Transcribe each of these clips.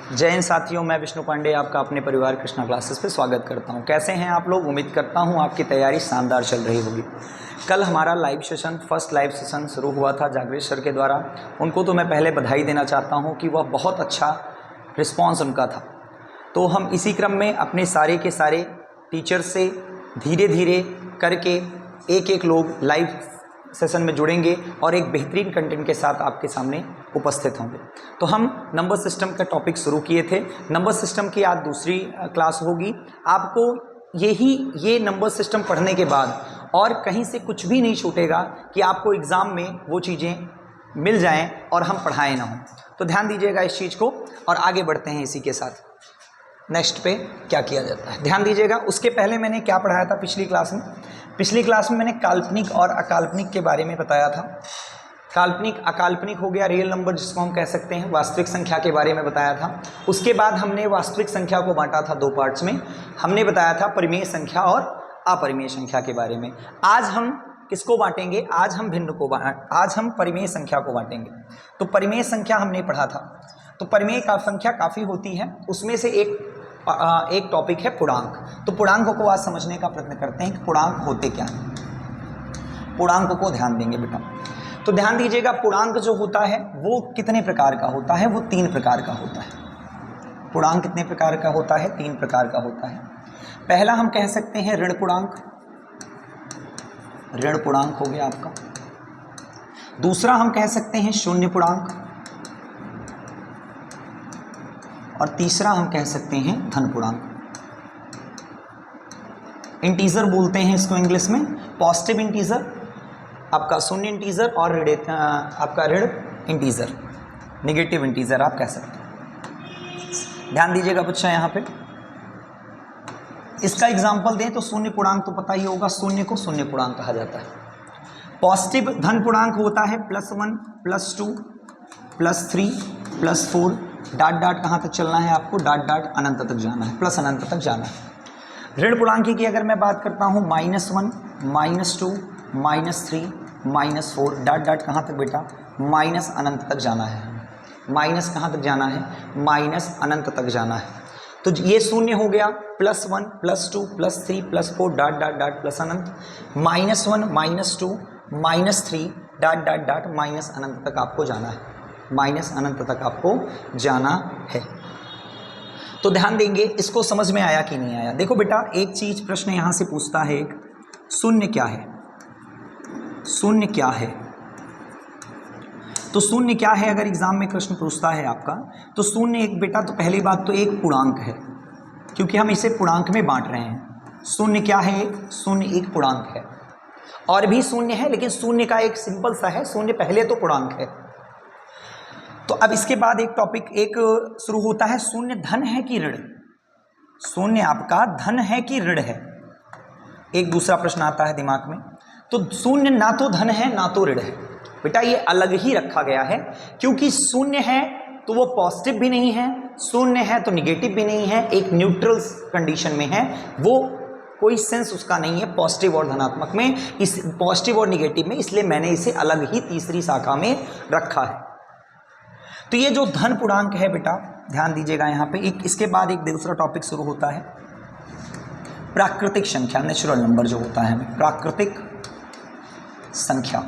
जय हिंद साथियों, मैं विष्णु पांडे आपका अपने परिवार कृष्णा क्लासेस पे स्वागत करता हूं। कैसे हैं आप लोग? उम्मीद करता हूं आपकी तैयारी शानदार चल रही होगी। कल हमारा live session, first live session शुरू हुआ था जागृत सर के द्वारा। उनको तो मैं पहले बधाई देना चाहता हूं कि वह बहुत अच्छा रिस्पॉन्स उनका था। तो हम इसी क्रम में अपने सारे के सारे टीचर से धीरे धीरे करके एक एक लोग लाइव सेशन में जुड़ेंगे और एक बेहतरीन कंटेंट के साथ आपके सामने उपस्थित होंगे। तो हम नंबर सिस्टम का टॉपिक शुरू किए थे। नंबर सिस्टम की आज दूसरी क्लास होगी। आपको ये नंबर सिस्टम पढ़ने के बाद और कहीं से कुछ भी नहीं छूटेगा कि आपको एग्ज़ाम में वो चीज़ें मिल जाएं और हम पढ़ाए ना हों। तो ध्यान दीजिएगा इस चीज़ को और आगे बढ़ते हैं इसी के साथ। नेक्स्ट पे क्या किया जाता है ध्यान दीजिएगा। उसके पहले मैंने क्या पढ़ाया था पिछली क्लास में मैंने काल्पनिक और अकाल्पनिक के बारे में बताया था। काल्पनिक अकाल्पनिक हो गया रियल नंबर जिसको हम कह सकते हैं, वास्तविक संख्या के बारे में बताया था। उसके बाद हमने वास्तविक संख्या को बांटा था दो पार्ट्स में। हमने बताया था परिमेय संख्या और अपरिमेय संख्या के बारे में। आज हम किसको बांटेंगे? आज हम परिमेय संख्या को बांटेंगे। तो परिमेय संख्या हमने पढ़ा था। तो परिमेय का संख्या काफ़ी होती है, उसमें से एक टॉपिक है पूर्णांक। तो पूर्णांक को आज समझने का प्रयत्न करते हैं कि पूर्णांक होते क्या हैं। पूर्णांक को ध्यान देंगे बेटा। तो ध्यान दीजिएगा, पूर्णांक जो होता है वो कितने प्रकार का होता है? वो 3 प्रकार का होता है। पूर्णांक कितने प्रकार का होता है? 3 प्रकार का होता है। पहला हम कह सकते हैं ऋण पूर्णांक। ऋण पूर्णांक हो गया आपका। दूसरा हम कह सकते हैं शून्य पूर्णांक और तीसरा हम कह सकते हैं धन पूर्णांक। इंटीजर बोलते हैं इसको इंग्लिश में। पॉजिटिव इंटीजर आपका शून्य इंटीजर और आपका ऋण इंटीजर, नेगेटिव इंटीजर आप कह सकते हैं। ध्यान दीजिएगा बच्चा, यहाँ पे इसका एग्जांपल दें तो शून्य पूर्णांक तो पता ही होगा, शून्य को शून्य पूर्णांक कहा जाता है। पॉजिटिव धन पूर्णांक होता है +1 +2 +3 +4 डाट डाट कहाँ तक चलना है आपको? डाट डाट अनंत तक जाना है, प्लस अनंत तक जाना है। ऋण पूर्णांक की अगर मैं बात करता हूँ -1 -2 -3 -4 डाट डाट कहाँ तक बेटा? माइनस अनंत तक जाना है। माइनस कहाँ तक जाना है? माइनस अनंत तक जाना है। तो ये शून्य हो गया। +1 +2 +3 +4 डाट डाट डाट प्लस अनंत। -1 -2 -3 डाट डाट डाट माइनस अनंत तक आपको जाना है। माइनस अनंत तक आपको जाना है। तो ध्यान देंगे, इसको समझ में आया कि नहीं आया? देखो बेटा, एक चीज प्रश्न यहां से पूछता है, एक शून्य क्या है? शून्य क्या है? तो शून्य क्या है अगर एग्जाम में प्रश्न पूछता है आपका, तो शून्य एक बेटा, तो पहली बात तो एक पूर्णांक है, क्योंकि हम इसे पूर्णांक में बांट रहे हैं। शून्य क्या है? शून्य एक पूर्णांक है। और भी शून्य है, लेकिन शून्य का एक सिंपल सा है, शून्य पहले तो पूर्णांक है। तो अब इसके बाद एक टॉपिक शुरू होता है, शून्य धन है कि ऋण? शून्य आपका धन है कि ऋण है? एक दूसरा प्रश्न आता है दिमाग में। तो शून्य ना तो धन है ना तो ऋण है बेटा, ये अलग ही रखा गया है, क्योंकि शून्य है तो वो पॉजिटिव भी नहीं है, शून्य है तो निगेटिव भी नहीं है, एक न्यूट्रल कंडीशन में है। वो कोई सेंस उसका नहीं है पॉजिटिव और धनात्मक में, इस पॉजिटिव और निगेटिव में, इसलिए मैंने इसे अलग ही तीसरी शाखा में रखा है। तो ये जो धन पूर्णांक है बेटा, ध्यान दीजिएगा यहाँ पे। एक इसके बाद एक दूसरा टॉपिक शुरू होता है प्राकृतिक संख्या, नेचुरल नंबर जो होता है, प्राकृतिक संख्या।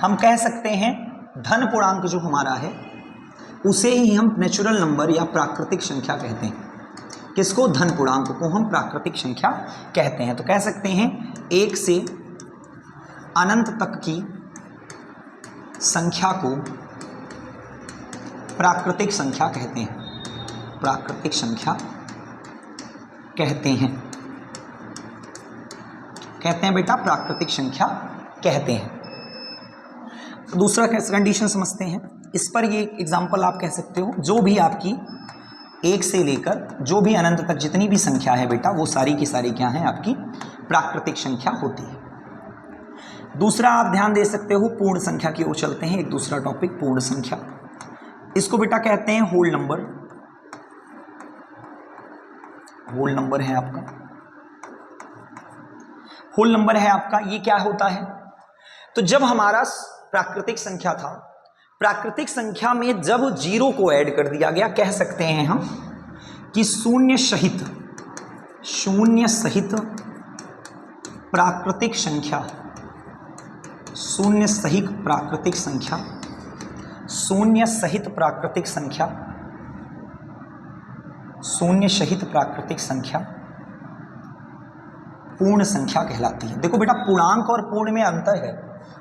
हम कह सकते हैं धन पूर्णांक जो हमारा है उसे ही हम नेचुरल नंबर या प्राकृतिक संख्या कहते हैं। किसको? धन पूर्णांक को हम प्राकृतिक संख्या कहते हैं। तो कह सकते हैं 1 से अनंत तक की संख्या को प्राकृतिक संख्या कहते हैं। प्राकृतिक संख्या कहते हैं बेटा, प्राकृतिक संख्या कहते हैं। दूसरा कंडीशन समझते हैं। इस पर ये एग्जांपल आप कह सकते हो, जो भी आपकी 1 से लेकर जो भी अनंत तक जितनी भी संख्या है बेटा, वो सारी की सारी क्या है? आपकी प्राकृतिक संख्या होती है। दूसरा आप ध्यान दे सकते हो, पूर्ण संख्या की ओर चलते हैं। एक दूसरा टॉपिक पूर्ण संख्या, इसको बेटा कहते हैं होल नंबर। होल नंबर है आपका, होल नंबर है आपका। ये क्या होता है? तो जब हमारा प्राकृतिक संख्या था प्राकृतिक संख्या में जब जीरो को ऐड कर दिया गया, कह सकते हैं हम कि शून्य सहित प्राकृतिक संख्या, शून्य सहित प्राकृतिक संख्या, शून्य सहित प्राकृतिक संख्या, शून्य सहित प्राकृतिक संख्या पूर्ण संख्या कहलाती है। देखो बेटा, पूर्णांक और पूर्ण में अंतर है।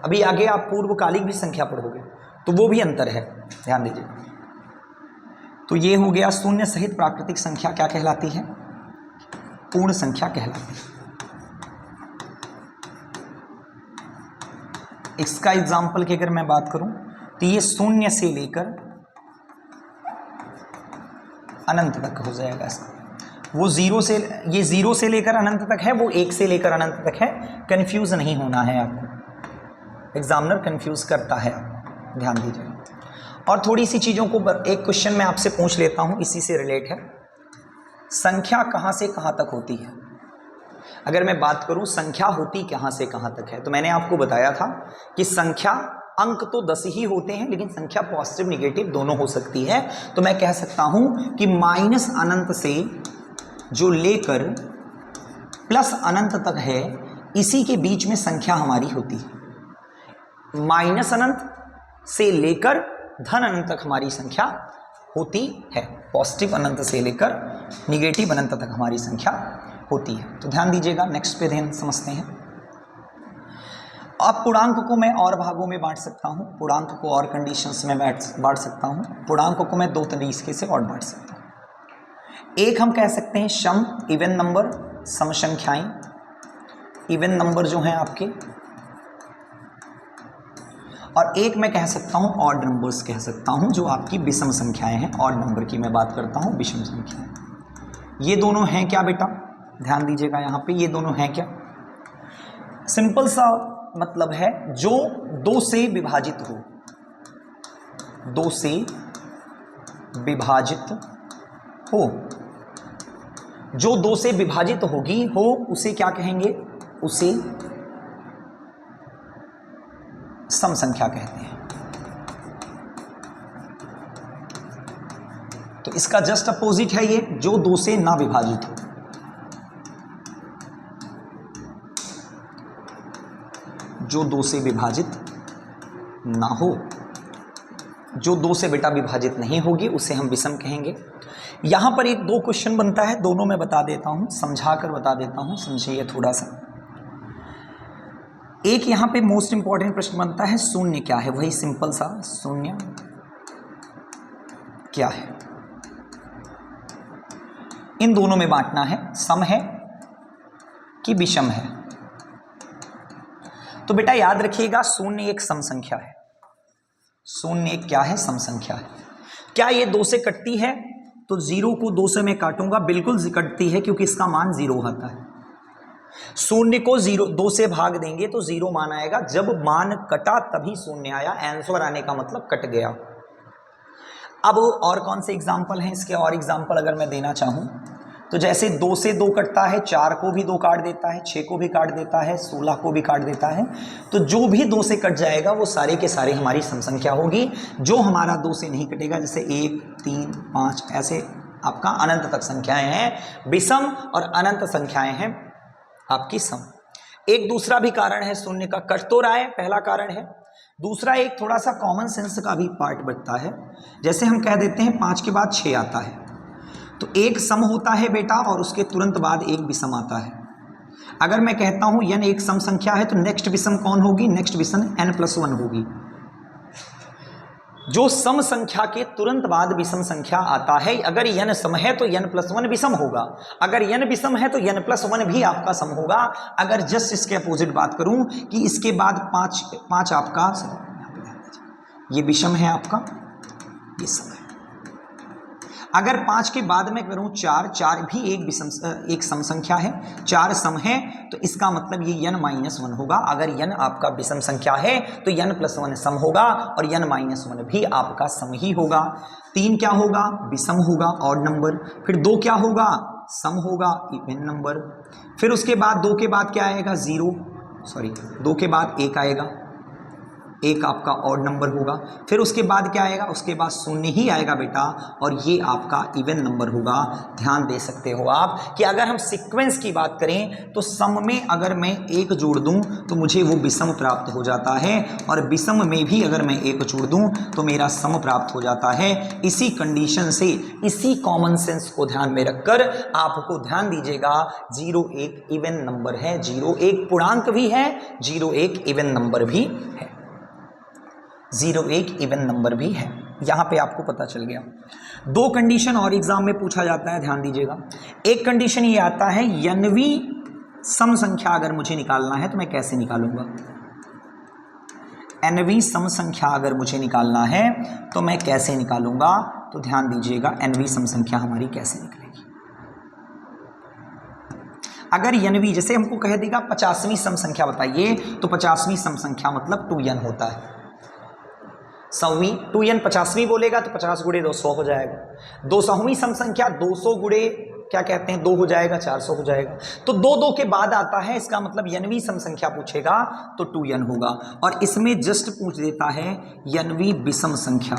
अभी आगे आप पूर्वकालिक भी संख्या पढ़ोगे तो वो भी अंतर है, ध्यान दीजिए। तो ये हो गया शून्य सहित प्राकृतिक संख्या क्या कहलाती है? पूर्ण संख्या कहलाती है। इसका एग्जाम्पल की अगर मैं बात करूं तो ये शून्य से लेकर अनंत तक हो जाएगा इसका। वो जीरो से, ये जीरो से लेकर अनंत तक है, वो एक से लेकर अनंत तक है। कंफ्यूज नहीं होना है आपको, एग्जामिनर कंफ्यूज करता है, ध्यान दीजिए। और थोड़ी सी चीज़ों को एक क्वेश्चन मैं आपसे पूछ लेता हूँ, इसी से रिलेट है। संख्या कहाँ से कहाँ तक होती है? अगर मैं बात करूँ संख्या होती कहाँ से कहाँ तक है, तो मैंने आपको बताया था कि संख्या, अंक तो 10 ही होते हैं, लेकिन संख्या पॉजिटिव निगेटिव दोनों हो सकती है। तो मैं कह सकता हूँ कि माइनस अनंत से जो लेकर प्लस अनंत तक है, इसी के बीच में संख्या हमारी होती है। माइनस अनंत से लेकर धन अनंत तक हमारी संख्या होती है। पॉजिटिव अनंत से लेकर निगेटिव अनंत तक हमारी संख्या होती है। तो ध्यान दीजिएगा, नेक्स्ट पे ध्यान समझते हैं। अब पूर्णांक को मैं और भागों में बांट सकता हूँ, पूर्णांक को और कंडीशंस में बांट सकता हूँ। पूर्णांक को मैं 2 तरीके से और बांट सकता हूँ। एक हम कह सकते हैं सम, इवन नंबर, सम संख्याएं, इवन नंबर जो हैं आपके, और एक मैं कह सकता हूं ऑड नंबर्स कह सकता हूं, जो आपकी विषम संख्याएं हैं। ऑड नंबर की मैं बात करता हूं, विषम संख्याएं। ये दोनों हैं क्या बेटा? ध्यान दीजिएगा यहाँ पे, ये दोनों हैं क्या? सिंपल सा मतलब है जो 2 से विभाजित हो, 2 से विभाजित हो, जो 2 से विभाजित होगी हो, उसे क्या कहेंगे? उसे सम संख्या कहते हैं। तो इसका जस्ट अपोजिट है ये, जो 2 से ना विभाजित हो। जो 2 से विभाजित ना हो, जो 2 से बेटा विभाजित नहीं होगी, उसे हम विषम कहेंगे। यहां पर एक 2 क्वेश्चन बनता है, दोनों मैं बता देता हूं, समझा कर बता देता हूं, समझिए थोड़ा सा। एक यहां पे मोस्ट इंपॉर्टेंट प्रश्न बनता है, शून्य क्या है? वही सिंपल सा, शून्य क्या है? इन दोनों में बांटना है, सम है कि विषम है। तो बेटा याद रखिएगा, शून्य एक सम संख्या है। शून्य एक क्या है? सम संख्या है। क्या ये 2 से कटती है? तो 0 को 2 से मैं काटूंगा, बिल्कुल कटती है, क्योंकि इसका मान 0 आता है। शून्य को 2 से भाग देंगे तो 0 मान आएगा। जब मान कटा तभी शून्य आया, आंसर आने का मतलब कट गया। अब और कौन से एग्जाम्पल हैं इसके? और एग्जाम्पल अगर मैं देना चाहूं तो जैसे 2 से 2 कटता है, 4 को भी 2 काट देता है, 6 को भी काट देता है, 16 को भी काट देता है। तो जो भी 2 से कट जाएगा वो सारे के सारे हमारी सम संख्या होगी। जो हमारा 2 से नहीं कटेगा, जैसे 1, 3, 5, ऐसे आपका अनंत तक संख्याएं हैं विषम, और अनंत संख्याएं हैं आपकी सम। एक दूसरा भी कारण है शून्य का, कट तो रहा है, पहला कारण है। दूसरा एक थोड़ा सा कॉमन सेंस का भी पार्ट बचता है। जैसे हम कह देते हैं 5 के बाद 6 आता है, तो एक सम होता है बेटा, और उसके तुरंत बाद एक विषम आता है। अगर मैं कहता हूं n एक सम संख्या है, तो नेक्स्ट विषम कौन होगी? नेक्स्ट विषम n+1 होगी। जो सम संख्या के तुरंत बाद विषम संख्या आता है, अगर n सम है तो n+1 विषम होगा, अगर n विषम है तो n+1 भी आपका सम होगा। अगर जस्ट इसके अपोजिट बात करूं कि इसके बाद 5 आपका, ये विषम है आपका, ये सम है। अगर 5 के बाद में करूं 4 भी एक सम संख्या है, 4 सम है, तो इसका मतलब ये n-1 होगा। अगर n आपका विषम संख्या है तो n+1 सम होगा, और n-1 भी आपका सम ही होगा। 3 क्या होगा? विषम होगा, ऑड नंबर। फिर 2 क्या होगा? सम होगा, इवन नंबर। फिर उसके बाद 2 के बाद क्या आएगा? 2 के बाद 1 आएगा, एक आपका ऑड नंबर होगा। फिर उसके बाद क्या आएगा, उसके बाद शून्य ही आएगा बेटा, और ये आपका इवन नंबर होगा। ध्यान दे सकते हो आप कि अगर हम सीक्वेंस की बात करें तो सम में अगर मैं एक जोड़ दूं तो मुझे वो विषम प्राप्त हो जाता है, और विषम में भी अगर मैं एक जोड़ दूं तो मेरा सम प्राप्त हो जाता है। इसी कंडीशन से, इसी कॉमन सेंस को ध्यान में रखकर आपको ध्यान दीजिएगा, 0 एक इवन नंबर है, 0 एक पूर्णांक भी है, 0 एक इवन नंबर भी है, 0 एक इवन नंबर भी है। यहां पे आपको पता चल गया। दो कंडीशन और एग्जाम में पूछा जाता है, ध्यान दीजिएगा। एक कंडीशन ये आता है, यनवी सम संख्या अगर मुझे निकालना है तो मैं कैसे निकालूंगा। एनवी सम संख्या अगर मुझे निकालना है तो मैं कैसे निकालूंगा, तो ध्यान दीजिएगा एनवी सम संख्या हमारी कैसे निकलेगी। अगर एनवी जैसे हमको कह देगा 50वीं सम संख्या बताइए, तो 50वीं सम संख्या मतलब 2n होता है। 100वीं 2n 50वीं बोलेगा तो 50 गुणे 2 100 हो जाएगा। 200वीं सम संख्या 200 गुणे क्या कहते हैं 2 हो जाएगा, 400 हो जाएगा। तो 2 के बाद आता है, इसका मतलब यनवी सम संख्या पूछेगा तो 2n होगा। और इसमें जस्ट पूछ देता है यनवी विषम संख्या,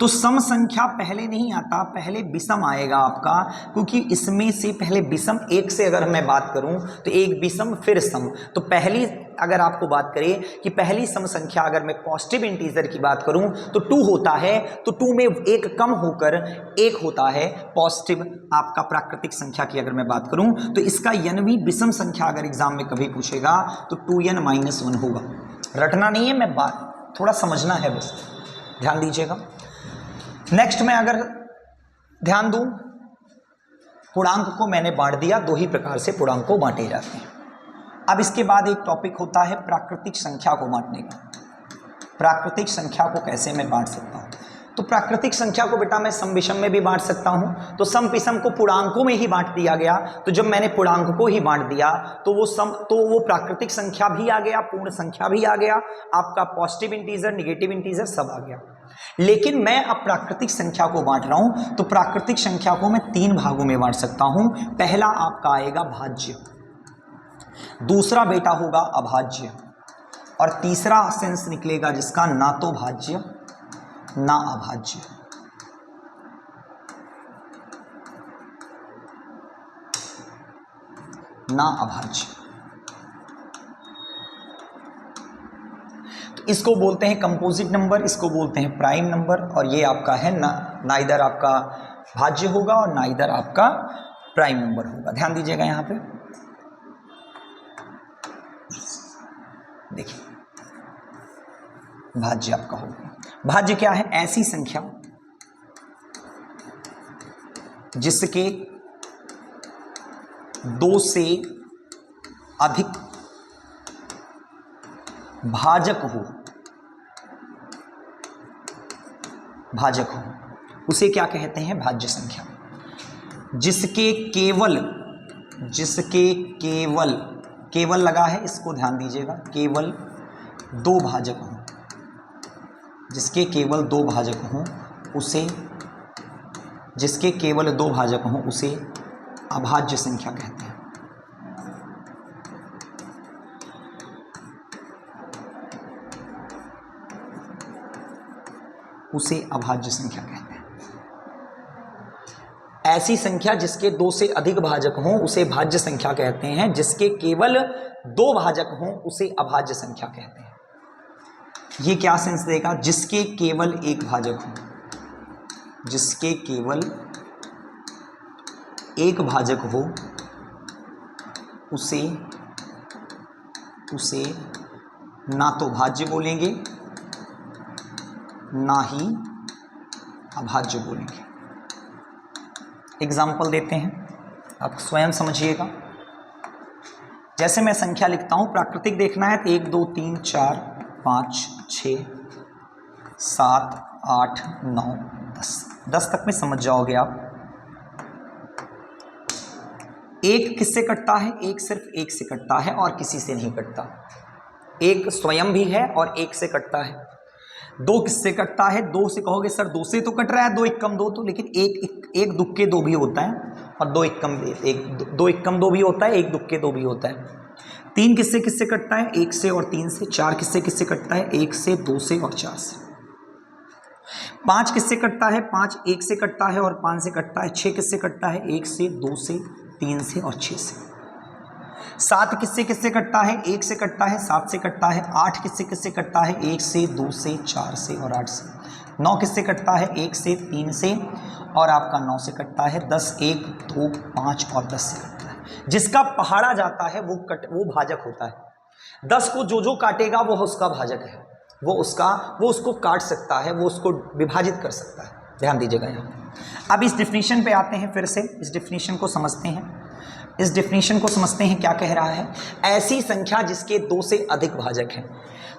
तो सम संख्या पहले नहीं आता, पहले विषम आएगा आपका, क्योंकि इसमें से पहले विषम एक से अगर मैं बात करूं तो एक विषम फिर सम। तो पहली अगर आपको बात करें कि पहली सम संख्या अगर मैं पॉजिटिव इंटीजर की बात करूं तो 2 होता है, तो 2 में एक कम होकर 1 होता है। पॉजिटिव आपका प्राकृतिक संख्या की अगर मैं बात करूं तो इसका यनवी विषम संख्या अगर एग्जाम में कभी पूछेगा तो 2n - 1 होगा। रटना नहीं है, मैं बात थोड़ा समझना है बस, ध्यान दीजिएगा। नेक्स्ट में अगर ध्यान दूं, पूर्णांक को मैंने बांट दिया, 2 ही प्रकार से पूर्णांक को बांटे जाते हैं। अब इसके बाद एक टॉपिक होता है प्राकृतिक संख्या को बांटने का। प्राकृतिक संख्या को कैसे मैं बांट सकता हूं, तो प्राकृतिक संख्या को बेटा मैं सम विषम में भी बांट सकता हूं। तो सम विषम को पूर्णांकों में ही बांट दिया गया, तो जब मैंने पूर्णांक को ही बांट दिया तो वो प्राकृतिक संख्या भी आ गया, पूर्ण संख्या भी आ गया, आपका पॉजिटिव इंटीजर नेगेटिव इंटीजर सब आ गया। लेकिन मैं अब प्राकृतिक संख्या को बांट रहा हूं, तो प्राकृतिक संख्या को मैं 3 भागों में बांट सकता हूं। पहला आपका आएगा भाज्य, दूसरा बेटा होगा अभाज्य, और तीसरा सेंस निकलेगा जिसका ना तो भाज्य ना अभाज्य। ना अभाज्य, तो इसको बोलते हैं कंपोजिट नंबर, इसको बोलते हैं प्राइम नंबर, और ये आपका है ना इधर आपका भाज्य होगा और ना इधर आपका प्राइम नंबर होगा। ध्यान दीजिएगा यहां पे, देखिए भाज्य आपका होगा। भाज्य क्या है, ऐसी संख्या जिसके 2 से अधिक भाजक हो, उसे क्या कहते हैं, भाज्य संख्या। जिसके केवल लगा है, इसको ध्यान दीजिएगा, केवल 2 भाजक हों, जिसके केवल 2 भाजक हों उसे अभाज्य संख्या कहते हैं। उसे अभाज्य संख्या कहते हैं। ऐसी संख्या जिसके 2 से अधिक भाजक हों उसे भाज्य संख्या कहते हैं। जिसके केवल 2 भाजक हों उसे अभाज्य संख्या कहते हैं। ये क्या सेंस देगा, जिसके केवल 1 भाजक हो, जिसके केवल 1 भाजक हो उसे ना तो भाज्य बोलेंगे ना ही अभाज्य बोलेंगे। एग्जाम्पल देते हैं, आप स्वयं समझिएगा। जैसे मैं संख्या लिखता हूं, प्राकृतिक देखना है तो 1 2 3 4 5 6 7 8 9 10 तक में समझ जाओगे आप। एक किससे कटता है, एक सिर्फ 1 से कटता है और किसी से नहीं कटता। एक स्वयं भी है और 1 से कटता है। 2 किससे कटता है, 2 से कहोगे सर 2 से तो कट रहा है, 2 1 कम 2 तो, लेकिन एक दुक्के 2 भी होता है और 2 1 कम 2 भी होता है, 1 दुक्के 2 भी होता है। 3 किससे किससे कटता है? 1 से और 3 से। 4 किससे किससे कटता है? 1 से, 2 से और 4 से। 5 किससे कटता है? 5 1 से कटता है और 5 से कटता है। 6 किससे कटता है? 1 से, 2 से, 3 से और 6 से। 7 किससे किससे कटता है? 1 से कटता है, 7 से कटता है। 8 किससे किससे कटता है? 1 से, 2 से, 4 से और 8 से। 9 किससे कटता है? 1 से, 3 से और आपका 9 से कटता है। 10 1 2 5 और 10 से कटता है। जिसका पहाड़ा जाता है वो भाजक होता है। 10 को जो काटेगा वो उसका भाजक है, वो उसको काट सकता है, वो उसको विभाजित कर सकता है। ध्यान दीजिएगा यहाँ। अब इस डिफिनीशन पे आते हैं, फिर से इस डिफिनीशन को समझते हैं। इस डिफिनीशन को समझते हैं, क्या कह रहा है? ऐसी संख्या जिसके 2 से अधिक भाजक हैं।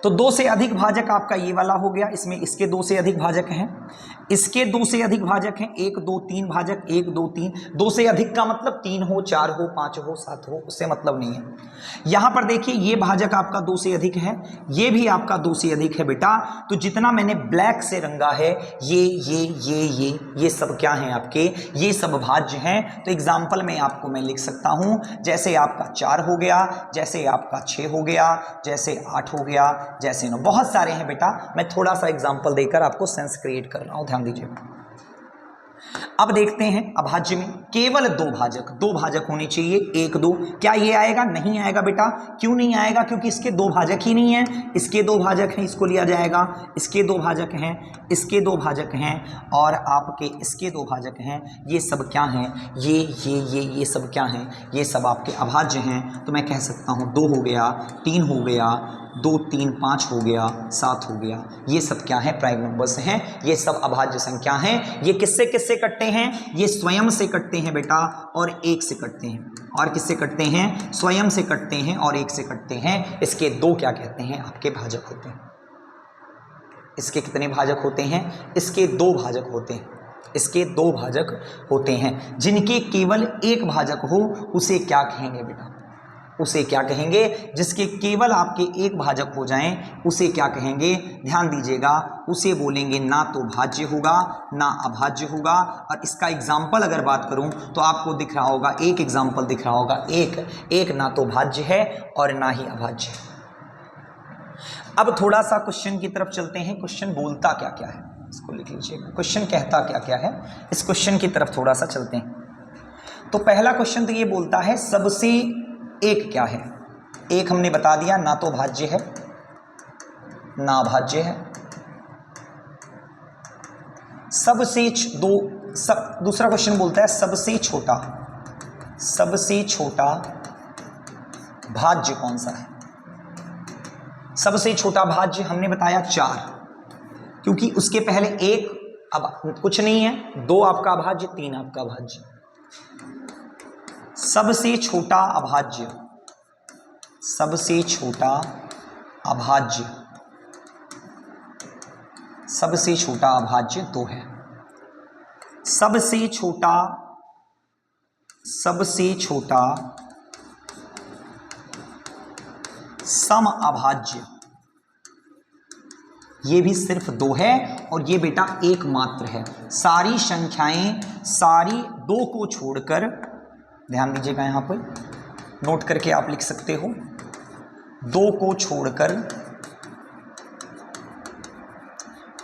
तो 2 से अधिक भाजक आपका ये वाला हो गया, इसमें इसके 2 से अधिक भाजक हैं, इसके 2 से अधिक भाजक हैं, 1 2 3 भाजक, 1 2 3। 2 से अधिक का मतलब 3 हो, 4 हो, 5 हो, 7 हो, उससे मतलब नहीं है। यहां पर देखिए ये भाजक आपका 2 से अधिक है, ये भी आपका 2 से अधिक है बेटा। तो जितना मैंने ब्लैक से रंगा है, ये सब क्या हैं आपके? ये सब भाज्य हैं। तो एग्जाम्पल में आपको मैं लिख सकता हूं, जैसे आपका 4 हो गया, जैसे आपका 6 हो गया, जैसे 8 हो गया, जैसे 9। बहुत सारे हैं बेटा, मैं थोड़ा सा एग्जाम्पल देकर आपको सेंस क्रिएट कर रहा हूं, ध्यान दीजिएगा। अब देखते हैं अभाज्य में केवल 2 भाजक होने चाहिए, 1 2। क्या ये आएगा? नहीं आएगा बेटा। क्यों नहीं आएगा? क्योंकि इसके 2 भाजक ही नहीं है। इसके 2 भाजक हैं, इसको लिया जाएगा। इसके 2 भाजक हैं, इसके 2 भाजक हैं और आपके इसके 2 भाजक हैं। ये सब क्या हैं? ये सब क्या हैं? ये सब आपके अभाज्य हैं। तो मैं कह सकता हूँ 2 हो गया, 3 हो गया, 2 3 5 हो गया, 7 हो गया। ये सब क्या है? प्राइम नंबर्स हैं। ये सब अभाज्य संख्या हैं। ये किससे किससे कटते हैं? ये स्वयं से कटते हैं बेटा और 1 से कटते हैं। और किससे कटते हैं? स्वयं से कटते हैं और 1 से कटते हैं। इसके 2 क्या कहते हैं? आपके भाजक होते हैं। इसके कितने भाजक होते हैं? इसके 2 भाजक होते हैं। इसके 2 भाजक होते हैं। जिनके केवल 1 भाजक हो उसे क्या कहेंगे बेटा? उसे क्या कहेंगे? जिसके केवल आपके 1 भाजक हो जाएं उसे क्या कहेंगे? ध्यान दीजिएगा, उसे बोलेंगे ना तो भाज्य होगा ना अभाज्य होगा। और इसका एग्जाम्पल अगर बात करूं तो आपको दिख रहा होगा, एक एग्जाम्पल दिख रहा होगा, एक ना तो भाज्य है और ना ही अभाज्य है। अब थोड़ा सा क्वेश्चन की तरफ चलते हैं। क्वेश्चन बोलता क्या क्या है, इसको लिख लीजिएगा। क्वेश्चन कहता क्या क्या है, इस क्वेश्चन की तरफ थोड़ा सा चलते हैं। तो पहला क्वेश्चन तो ये बोलता है सबसे एक क्या है? एक हमने बता दिया, ना तो भाज्य है ना अभाज्य है। सबसे दूसरा क्वेश्चन बोलता है सबसे छोटा भाज्य कौन सा है? सबसे छोटा भाज्य हमने बताया 4, क्योंकि उसके पहले 1 अब कुछ नहीं है, 2 आपका अभाज्य, 3 आपका अभाज्य। सबसे छोटा अभाज्य 2 है। सबसे छोटा सम अभाज्य ये भी सिर्फ 2 है और ये बेटा एकमात्र है। सारी संख्याएं, सारी 2 को छोड़कर, ध्यान दीजिएगा यहां पर नोट करके आप लिख सकते हो, 2 को छोड़कर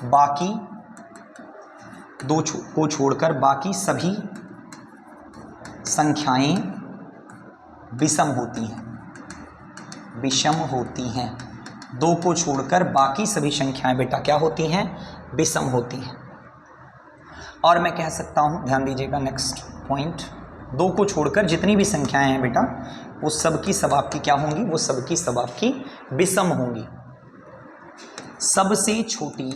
बाकी 2 को छोड़कर बाकी सभी संख्याएं विषम होती हैं। 2 को छोड़कर बाकी सभी संख्याएं बेटा क्या होती हैं? विषम होती हैं। और मैं कह सकता हूं, ध्यान दीजिएगा नेक्स्ट पॉइंट, 2 को छोड़कर जितनी भी संख्याएं हैं बेटा वो सब की सब आपकी क्या होंगी? वो सब की सब आपकी विषम होंगी। सबसे छोटी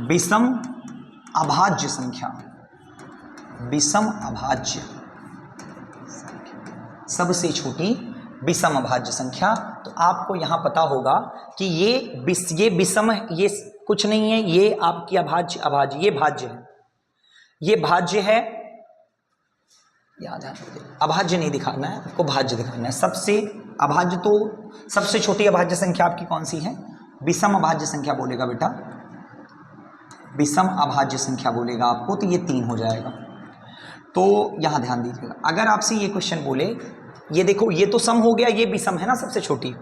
विषम अभाज्य संख्या, सबसे छोटी विषम अभाज्य संख्या। तो आपको यहां पता होगा कि ये विषम, ये कुछ नहीं है, ये आपकी अभाज्य ये भाज्य है, ये भाज्य है। याद है, अभाज्य नहीं दिखाना है आपको, भाज्य दिखाना है। सबसे अभाज्य, तो सबसे छोटी अभाज्य संख्या आपकी कौन सी है? विषम अभाज्य संख्या बोलेगा बेटा, विषम अभाज्य संख्या बोलेगा आपको, तो ये 3 हो जाएगा। तो यहाँ ध्यान दीजिएगा, अगर आपसे ये क्वेश्चन बोले, ये देखो ये तो सम हो गया, ये विषम है ना सबसे छोटी।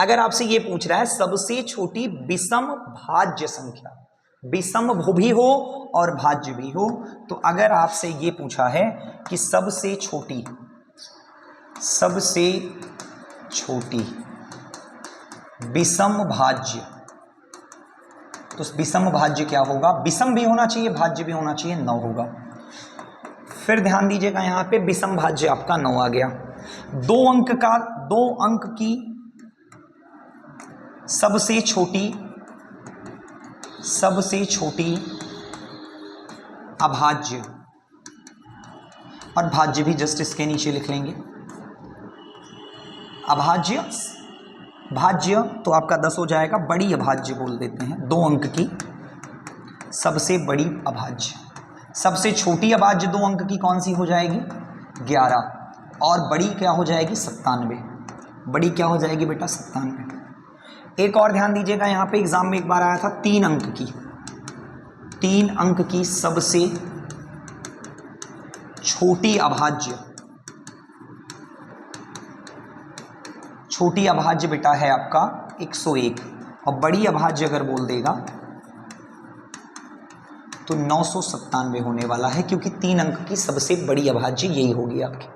अगर आपसे ये पूछ रहा है सबसे छोटी विषम भाज्य संख्या, विषम भी हो और भाज्य भी हो, तो अगर आपसे ये पूछा है कि सबसे छोटी विषम भाज्य, तो विषम भाज्य क्या होगा? विषम भी होना चाहिए, भाज्य भी होना चाहिए, 9 होगा। फिर ध्यान दीजिएगा यहाँ पे विषम भाज्य आपका 9 आ गया। 2 अंक की सबसे छोटी अभाज्य, और भाज्य भी जस्ट इसके नीचे लिख लेंगे। अभाज्य भाज्य तो आपका 10 हो जाएगा, बड़ी अभाज्य बोल देते हैं। 2 अंक की सबसे बड़ी अभाज्य, सबसे छोटी अभाज्य 2 अंक की कौन सी हो जाएगी? 11, और बड़ी क्या हो जाएगी? 97। बड़ी क्या हो जाएगी बेटा? 97। एक और ध्यान दीजिएगा, यहाँ पे एग्जाम में एक बार आया था 3 अंक की सबसे छोटी अभाज्य बेटा है आपका 101, और बड़ी अभाज्य अगर बोल देगा तो 997 होने वाला है, क्योंकि 3 अंक की सबसे बड़ी अभाज्य यही होगी आपकी।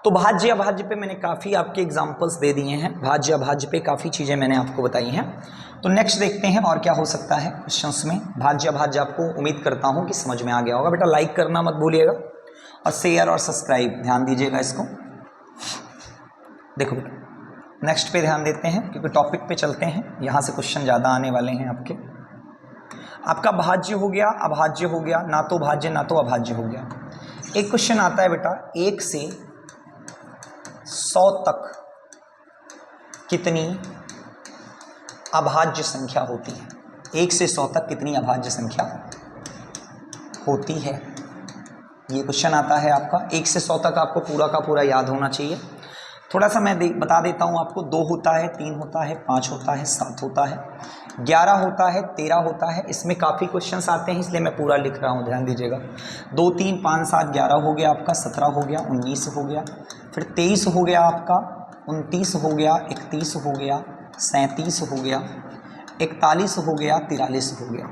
तो भाज्य अभाज्य पे मैंने काफ़ी आपके एग्जाम्पल्स दे दिए हैं, भाज्य अभाज्य पे काफ़ी चीज़ें मैंने आपको बताई हैं। तो नेक्स्ट देखते हैं और क्या हो सकता है क्वेश्चंस में। भाज्य अभाज्य आपको उम्मीद करता हूँ कि समझ में आ गया होगा। बेटा लाइक करना मत भूलिएगा, और शेयर और सब्सक्राइब ध्यान दीजिएगा इसको। देखो बेटा नेक्स्ट पे ध्यान देते हैं, क्योंकि टॉपिक पे चलते हैं, यहाँ से क्वेश्चन ज़्यादा आने वाले हैं आपके। आपका भाज्य हो गया, अभाज्य हो गया, ना तो भाज्य ना तो अभाज्य हो गया। एक क्वेश्चन आता है बेटा 1 से 100 तक कितनी अभाज्य संख्या होती है? 1 से 100 तक कितनी अभाज्य संख्या होती है? ये क्वेश्चन आता है आपका। 1 से 100 तक आपको पूरा का पूरा याद होना चाहिए। थोड़ा सा मैं बता देता हूँ आपको। 2 होता है, 3 होता है, 5 होता है, 7 होता है, 11 होता है, 13 होता है। इसमें काफ़ी क्वेश्चंस आते हैं, इसलिए मैं पूरा लिख रहा हूँ, ध्यान दीजिएगा। 2, 3, 5, 7, 11 हो गया आपका, 17 हो गया, 19 हो गया, फिर 23 हो गया आपका, 29 हो गया, 31 हो गया, 37 हो गया, 41 हो गया, 43 हो गया।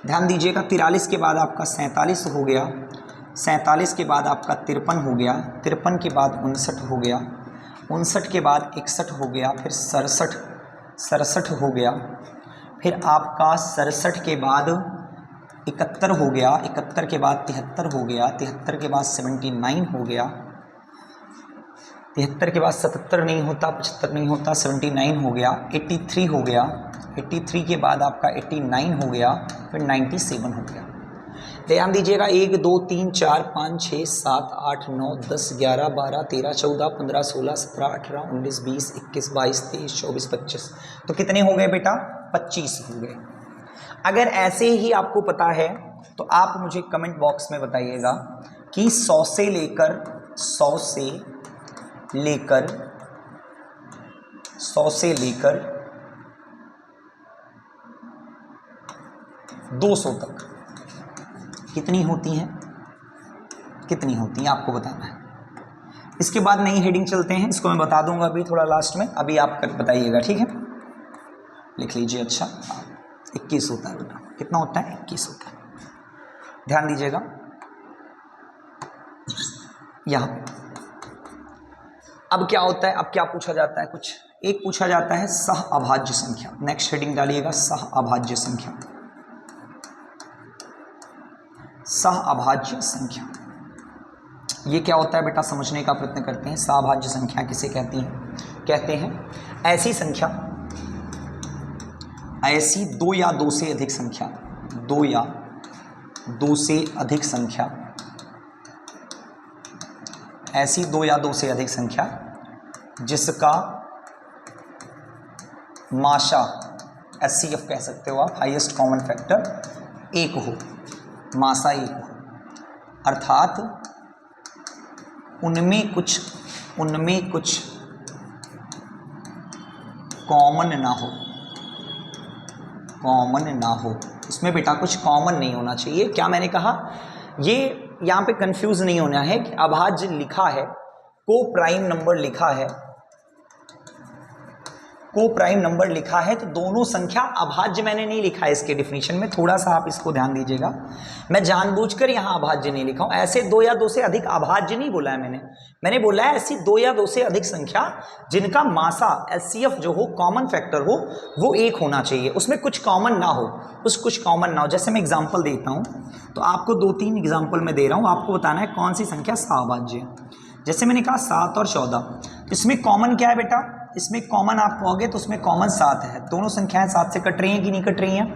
ध्यान दीजिएगा 43 के बाद आपका 47 हो गया, 47 के बाद आपका 53 हो गया, 53 के बाद 59 हो गया, 59 के बाद 61 हो गया, फिर 67 हो गया, फिर आपका 67 के बाद 71 हो गया, 71 के बाद 73 हो गया, 73 के बाद 79 हो गया, 73 के बाद 77 नहीं होता, 75 नहीं होता, 79 हो गया, 83 हो गया, 83 के बाद आपका 89 हो गया, फिर 97 हो गया। ध्यान दीजिएगा 1, 2, 3, 4, 5, 6, 7, 8, 9, 10, 11, 12, 13, 14, 15, 16, 17, 18, 19, 20, 21, 22, 23, 24, 25। तो कितने हो गए बेटा? 25 हो गए। अगर ऐसे ही आपको पता है तो आप मुझे कमेंट बॉक्स में बताइएगा कि 100 से लेकर 200 तक कितनी होती हैं आपको बताना है। इसके बाद नई हेडिंग चलते हैं, इसको मैं बता दूंगा अभी थोड़ा लास्ट में, अभी आप बताइएगा, ठीक है? लिख लीजिए। अच्छा 21 होता है बेटा। कितना होता है? 21 होता है। ध्यान दीजिएगा यहाँ पे। अब क्या होता है, अब क्या पूछा जाता है? कुछ एक पूछा जाता है सह अभाज्य संख्या। नेक्स्ट हेडिंग डालिएगा सह अभाज्य संख्या। सह अभाज्य संख्या ये क्या होता है बेटा? समझने का प्रयत्न करते हैं। सह अभाज्य संख्या किसे कहती हैं? कहते हैं ऐसी संख्या, ऐसी 2 या 2 से अधिक संख्या, 2 या 2 से अधिक संख्या, ऐसी 2 या 2 से अधिक संख्या जिसका माशा, HCF कह सकते हो आप, हाईएस्ट कॉमन फैक्टर 1 हो, माशा 1 हो, अर्थात उनमें कुछ कॉमन ना हो। इसमें बेटा कुछ कॉमन नहीं होना चाहिए। क्या मैंने कहा? ये यहाँ पे कंफ्यूज नहीं होना है कि अभाज्य लिखा है, को प्राइम नंबर लिखा है, को प्राइम नंबर लिखा है तो दोनों संख्या अभाज्य मैंने नहीं लिखा है। इसके डिफिनीशन में थोड़ा सा आप इसको ध्यान दीजिएगा, मैं जानबूझकर यहाँ अभाज्य नहीं लिखा हूँ। ऐसे 2 या 2 से अधिक अभाज्य नहीं बोला है मैंने बोला है ऐसी 2 या 2 से अधिक संख्या जिनका मासा एचसीएफ जो हो, कॉमन फैक्टर हो, वो 1 होना चाहिए, उसमें कुछ कॉमन ना हो, कुछ कॉमन ना हो। जैसे मैं एग्जाम्पल देता हूँ, तो आपको 2-3 एग्जाम्पल मैं दे रहा हूँ, आपको बताना है कौन सी संख्या सहअभाज्य है। जैसे मैंने कहा 7 और 14, इसमें कॉमन क्या है बेटा, इसमें कॉमन आप कहोगे तो उसमें कॉमन 7 है, दोनों संख्याएं 7 से कट रही हैं कि नहीं कट रही हैं।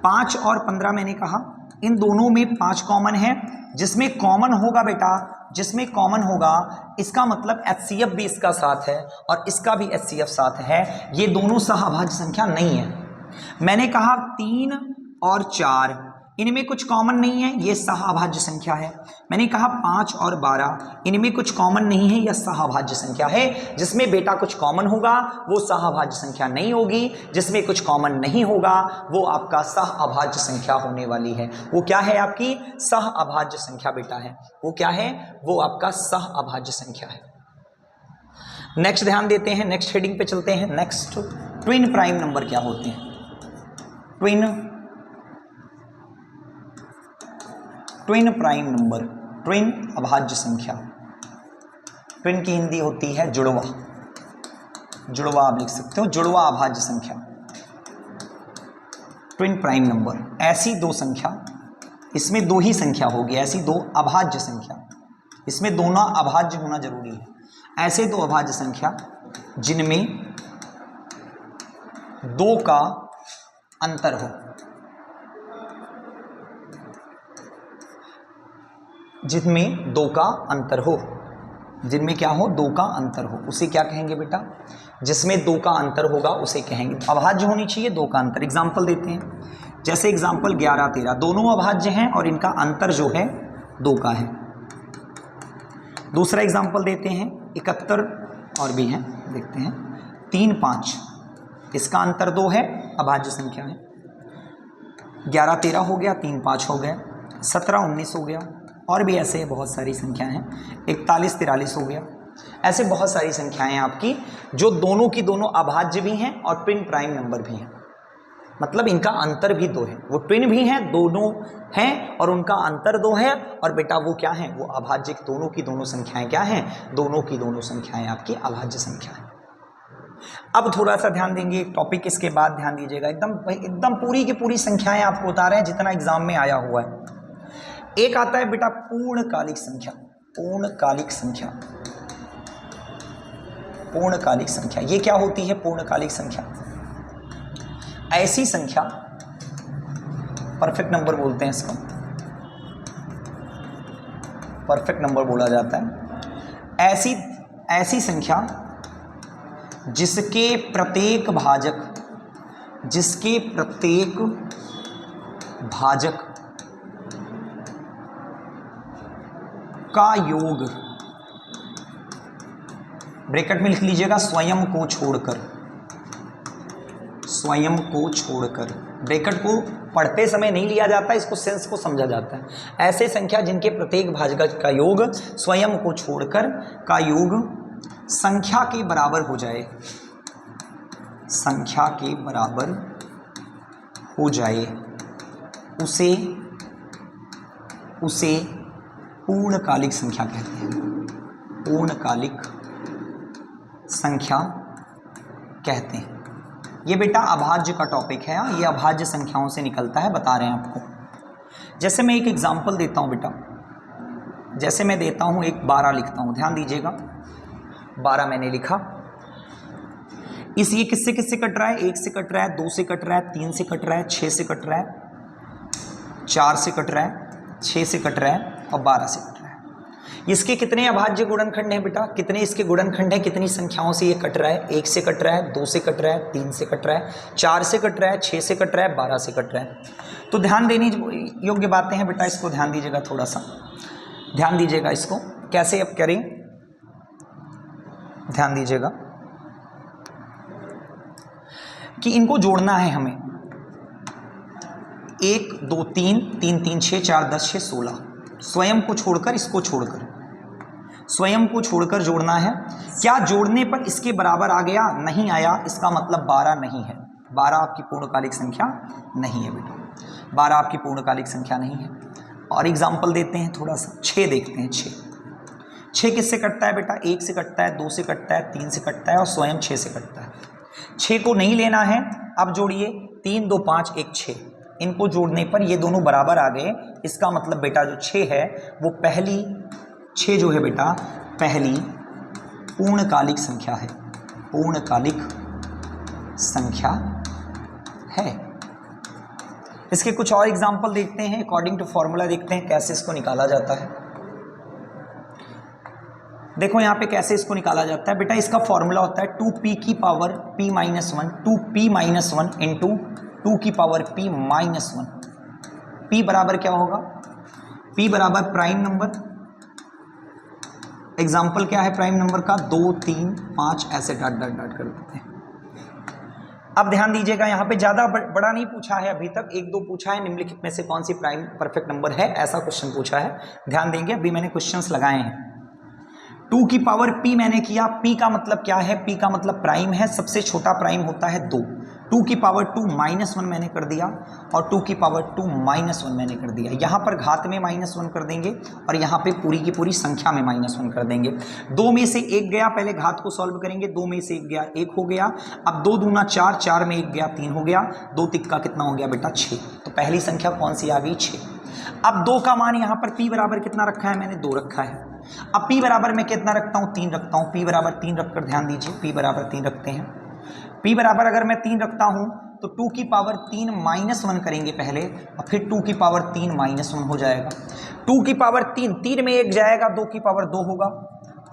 5 और 15 मैंने कहा, इन दोनों में 5 कॉमन है, जिसमें कॉमन होगा बेटा, जिसमें कॉमन होगा इसका मतलब एचसीएफ भी इसका 7 है और इसका भी एचसीएफ 7 है, ये दोनों सहअभाज्य संख्या नहीं है। मैंने कहा 3 और 4, इनमें कुछ कॉमन नहीं है, ये सहअभाज्य संख्या है। मैंने कहा 5 और 12, इनमें कुछ कॉमन नहीं है, यह सहअभाज्य संख्या है। जिसमें बेटा कुछ कॉमन होगा वो सहअभाज्य संख्या नहीं होगी, जिसमें कुछ कॉमन नहीं होगा वो आपका सहअभाज्य संख्या होने वाली है। वो क्या है, आपकी सहअभाज्य संख्या बेटा है, वो क्या है, वो आपका सहअभाज्य संख्या है। नेक्स्ट ध्यान देते हैं, नेक्स्ट हेडिंग पे चलते हैं। नेक्स्ट, ट्विन प्राइम नंबर क्या होते हैं। ट्विन प्राइम नंबर, ट्विन अभाज्य संख्या, ट्विन की हिंदी होती है जुड़वा, जुड़वा आप लिख सकते हो, जुड़वा अभाज्य संख्या, ट्विन प्राइम नंबर। ऐसी 2 संख्या, इसमें 2 ही संख्या होगी, ऐसी 2 अभाज्य संख्या, इसमें दोनों अभाज्य होना जरूरी है। ऐसे 2 अभाज्य संख्या जिनमें 2 का अंतर हो, जिनमें 2 का अंतर हो, जिनमें क्या हो, 2 का अंतर हो, उसे क्या कहेंगे बेटा, जिसमें 2 का अंतर होगा उसे कहेंगे। अभाज्य होनी चाहिए, 2 का अंतर। एग्जाम्पल देते हैं, जैसे एग्जाम्पल 11-13, दोनों अभाज्य हैं और इनका अंतर जो है 2 का है। दूसरा एग्जाम्पल देते हैं 71, और भी हैं, देखते हैं 3-5, इसका अंतर 2 है, अभाज्य संख्या है। 11-13 हो गया, 3-5 हो गया, 17-19 हो गया, और भी ऐसे बहुत सारी संख्याएं हैं, 41-43 हो गया। ऐसे बहुत सारी संख्याएं हैं आपकी जो दोनों की दोनों अभाज्य भी हैं और ट्विन प्राइम नंबर भी हैं, मतलब इनका अंतर भी 2 है, वो ट्विन भी हैं, दोनों हैं और उनका अंतर 2 है, और बेटा वो क्या है, वो अभाज्य, दोनों की दोनों संख्याएं क्या हैं, दोनों की दोनों संख्याएं आपकी अभाज्य संख्या है। अब थोड़ा सा ध्यान देंगे, टॉपिक इसके बाद ध्यान दीजिएगा, एकदम पूरी की पूरी संख्याएं आपको बता रहे हैं जितना एग्जाम में आया हुआ है। एक आता है बेटा पूर्णकालिक संख्या, पूर्णकालिक संख्या, पूर्णकालिक संख्या, ये क्या होती है पूर्णकालिक संख्या, ऐसी संख्या, परफेक्ट नंबर बोलते हैं इसको, परफेक्ट नंबर बोला जाता है। ऐसी संख्या जिसके प्रत्येक भाजक का योग, ब्रैकेट में लिख लीजिएगा, स्वयं को छोड़कर, स्वयं को छोड़कर, ब्रैकेट को पढ़ते समय नहीं लिया जाता, इसको सेंस को समझा जाता है। ऐसे संख्या जिनके प्रत्येक भाजक का योग स्वयं को छोड़कर का योग संख्या के बराबर हो जाए, संख्या के बराबर हो जाए, उसे पूर्णकालिक संख्या कहते हैं, पूर्णकालिक संख्या कहते हैं। ये बेटा अभाज्य का टॉपिक है, ये अभाज्य संख्याओं से निकलता है, बता रहे हैं आपको। जैसे मैं एक एग्जांपल देता हूँ बेटा, जैसे मैं देता हूँ एक 12 लिखता हूँ, ध्यान दीजिएगा, 12 मैंने लिखा, ये किससे किससे कट रहा है, 1 से कट रहा है, 2 से कट रहा है, 3 से कट रहा है, 6 से कट रहा है, 4 से कट रहा है, 6 से कट रहा है और 12 से कट रहा है। इसके कितने अभाज्य गुणनखंड हैं बेटा, कितने इसके गुणनखंड हैं, कितनी संख्याओं से ये कट रहा है, 1 से कट रहा है, 2 से कट रहा है, 3 से कट रहा है, 4 से कट रहा है, 6 से कट रहा है, 12 से कट रहा है। तो ध्यान देने योग्य बातें हैं बेटा, इसको ध्यान दीजिएगा, थोड़ा सा ध्यान दीजिएगा, इसको कैसे अब करें, ध्यान दीजिएगा कि इनको जोड़ना है हमें, 1 2 3, 3 3 6 4 10 6 16, स्वयं को छोड़कर, इसको छोड़कर, स्वयं को छोड़कर जोड़ना है। क्या जोड़ने पर इसके बराबर आ गया? नहीं आया, इसका मतलब 12 नहीं है। 12 आपकी पूर्णकालिक संख्या नहीं है बेटा, 12 आपकी पूर्णकालिक संख्या नहीं है। और एग्जाम्पल देते हैं थोड़ा सा, 6 देखते हैं। 6 किससे कटता है बेटा? 1 से कटता है, 2 से कटता है, 3 से कटता है और स्वयं 6 से कटता है। 6 को नहीं लेना है, अब जोड़िए, 3 2 5 1 6, इनको जोड़ने पर ये दोनों बराबर आ गए। इसका मतलब बेटा जो 6 है वो पहली 6 जो है बेटा पहली पूर्णकालिक संख्या है, पूर्णकालिक संख्या है। इसके कुछ और एग्जाम्पल देखते हैं, अकॉर्डिंग टू फॉर्मूला देखते हैं कैसे इसको निकाला जाता है। देखो यहाँ पे कैसे इसको निकाला जाता है बेटा, इसका फॉर्मूला होता है 2p की power p minus 1, 2p minus 1 into 2 की पावर p माइनस 1। p बराबर क्या होगा? p बराबर प्राइम नंबर, एग्जाम्पल क्या है प्राइम नंबर का? 2 3 5 ऐसे डॉट डॉट डॉट कर देते हैं। अब ध्यान दीजिएगा, यहाँ पे ज़्यादा बड़ा नहीं पूछा है अभी तक, 1 2 पूछा है, निम्नलिखित में से कौन सी प्राइम परफेक्ट नंबर है, ऐसा क्वेश्चन पूछा है। ध्यान देंगे, अभी मैंने क्वेश्चंस लगाए हैं। 2 की पावर p मैंने किया, p का मतलब क्या है? p का मतलब प्राइम है, सबसे छोटा प्राइम होता है 2। 2 की पावर 2 माइनस 1 मैंने कर दिया और 2 की पावर 2 माइनस 1 मैंने कर दिया। यहाँ पर घात में -1 कर देंगे और यहाँ पे पूरी की पूरी संख्या में -1 कर देंगे। 2 में से 1 गया, पहले घात को सॉल्व करेंगे, 2 में से 1 गया 1 हो गया। अब 2 दूना 4, 4 में 1 गया 3 हो गया, 2 तिक्का कितना हो गया बेटा? 6। तो पहली संख्या कौन सी आ गई? 6। अब 2 का मान यहाँ पर p बराबर कितना रखा है? मैंने 2 रखा है। अब p बराबर मैं कितना रखता हूँ? 3 रखता हूँ। p बराबर 3 रखकर ध्यान दीजिए, p बराबर 3 रखते हैं। p बराबर अगर मैं 3 रखता हूँ तो 2 की पावर 3 माइनस 1 करेंगे पहले और फिर 2 की पावर 3 माइनस 1 हो जाएगा। 2 की पावर 3, 3 में 1 जाएगा, 2 की पावर 2 होगा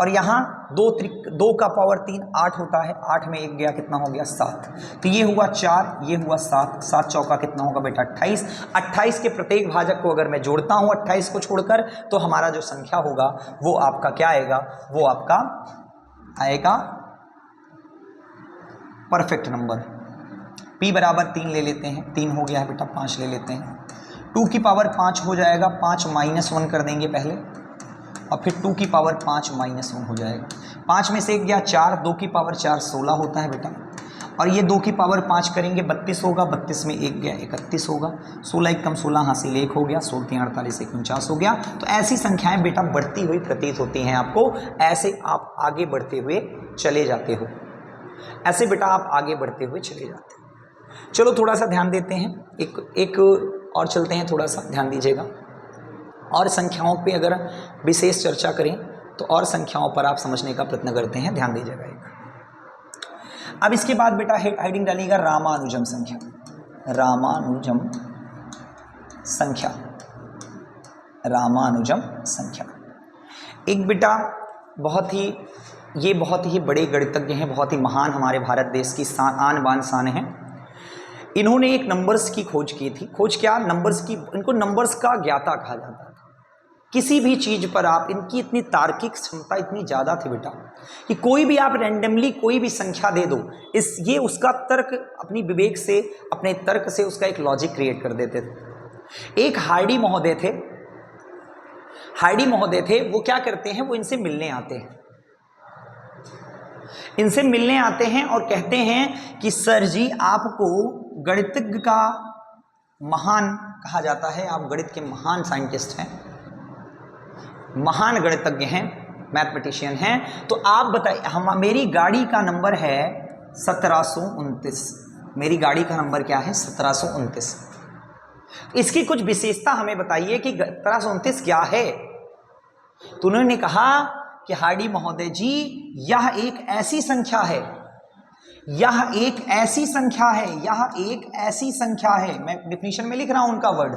और यहाँ 2 का पावर 3 8 होता है, 8 में 1 गया, कितना हो गया? 7। तो ये हुआ 4, ये हुआ 7, 7 चौका कितना होगा बेटा? 28। 28 के प्रत्येक भाजक को अगर मैं जोड़ता हूँ 28 को छोड़कर, तो हमारा जो संख्या होगा वो आपका क्या आएगा? वो आपका आएगा परफेक्ट नंबर। p बराबर 3 ले लेते हैं, 3 हो गया है बेटा, 5 ले लेते हैं। 2 की पावर 5 हो जाएगा, 5 माइनस 1 कर देंगे पहले और फिर 2 की पावर 5 माइनस 1 हो जाएगा। 5 में से 1 गया 4, 2 की पावर 4 16 होता है बेटा और ये 2 की पावर 5 करेंगे 32 होगा, 32 में 1 गया 31 होगा, 16 1 कम 16 हासिल 1 हो गया, 16 3 48 1 49 हो गया। तो ऐसी संख्याएं बेटा बढ़ती हुई प्रतीत होती हैं आपको, ऐसे आप आगे बढ़ते हुए चले जाते हो, ऐसे बेटा आप आगे बढ़ते हुए चले जाते हो। चलो थोड़ा सा ध्यान देते हैं, एक और चलते हैं, थोड़ा सा ध्यान दीजिएगा। और संख्याओं पे अगर विशेष चर्चा करें तो और संख्याओं पर आप समझने का प्रयत्न करते हैं, ध्यान दीजिएगा एक। अब इसके बाद बेटा हेडिंग डालिएगा रामानुजम संख्या, रामानुजम संख्या, रामानुजम संख्या। एक बेटा ये बहुत ही बड़े गणितज्ञ हैं, बहुत ही महान हमारे भारत देश की आन बान शान है। इन्होंने एक नंबर्स की खोज की थी। खोज क्या? नंबर्स की। इनको नंबर्स का ज्ञाता कहा जाता था। किसी भी चीज़ पर आप, इनकी इतनी तार्किक क्षमता इतनी ज़्यादा थी बेटा कि कोई भी आप रैंडमली कोई भी संख्या दे दो, ये उसका तर्क, अपनी विवेक से, अपने तर्क से उसका एक लॉजिक क्रिएट कर देते थे। एक हार्डी महोदय थे, वो क्या करते हैं, वो इनसे मिलने आते हैं और कहते हैं कि सर जी आपको गणितज्ञ का महान कहा जाता है, आप गणित के महान साइंटिस्ट हैं, महान गणितज्ञ हैं, मैथमेटिशियन हैं, तो आप बताइए, मेरी गाड़ी का नंबर है 1729। मेरी गाड़ी का नंबर क्या है? 1729। इसकी कुछ विशेषता हमें बताइए कि 1729 क्या है। तो उन्होंने कहा कि हार्डी महोदय जी, यह एक ऐसी संख्या है, यह एक ऐसी संख्या है, मैं डिफिनीशन में लिख रहा हूं उनका वर्ड,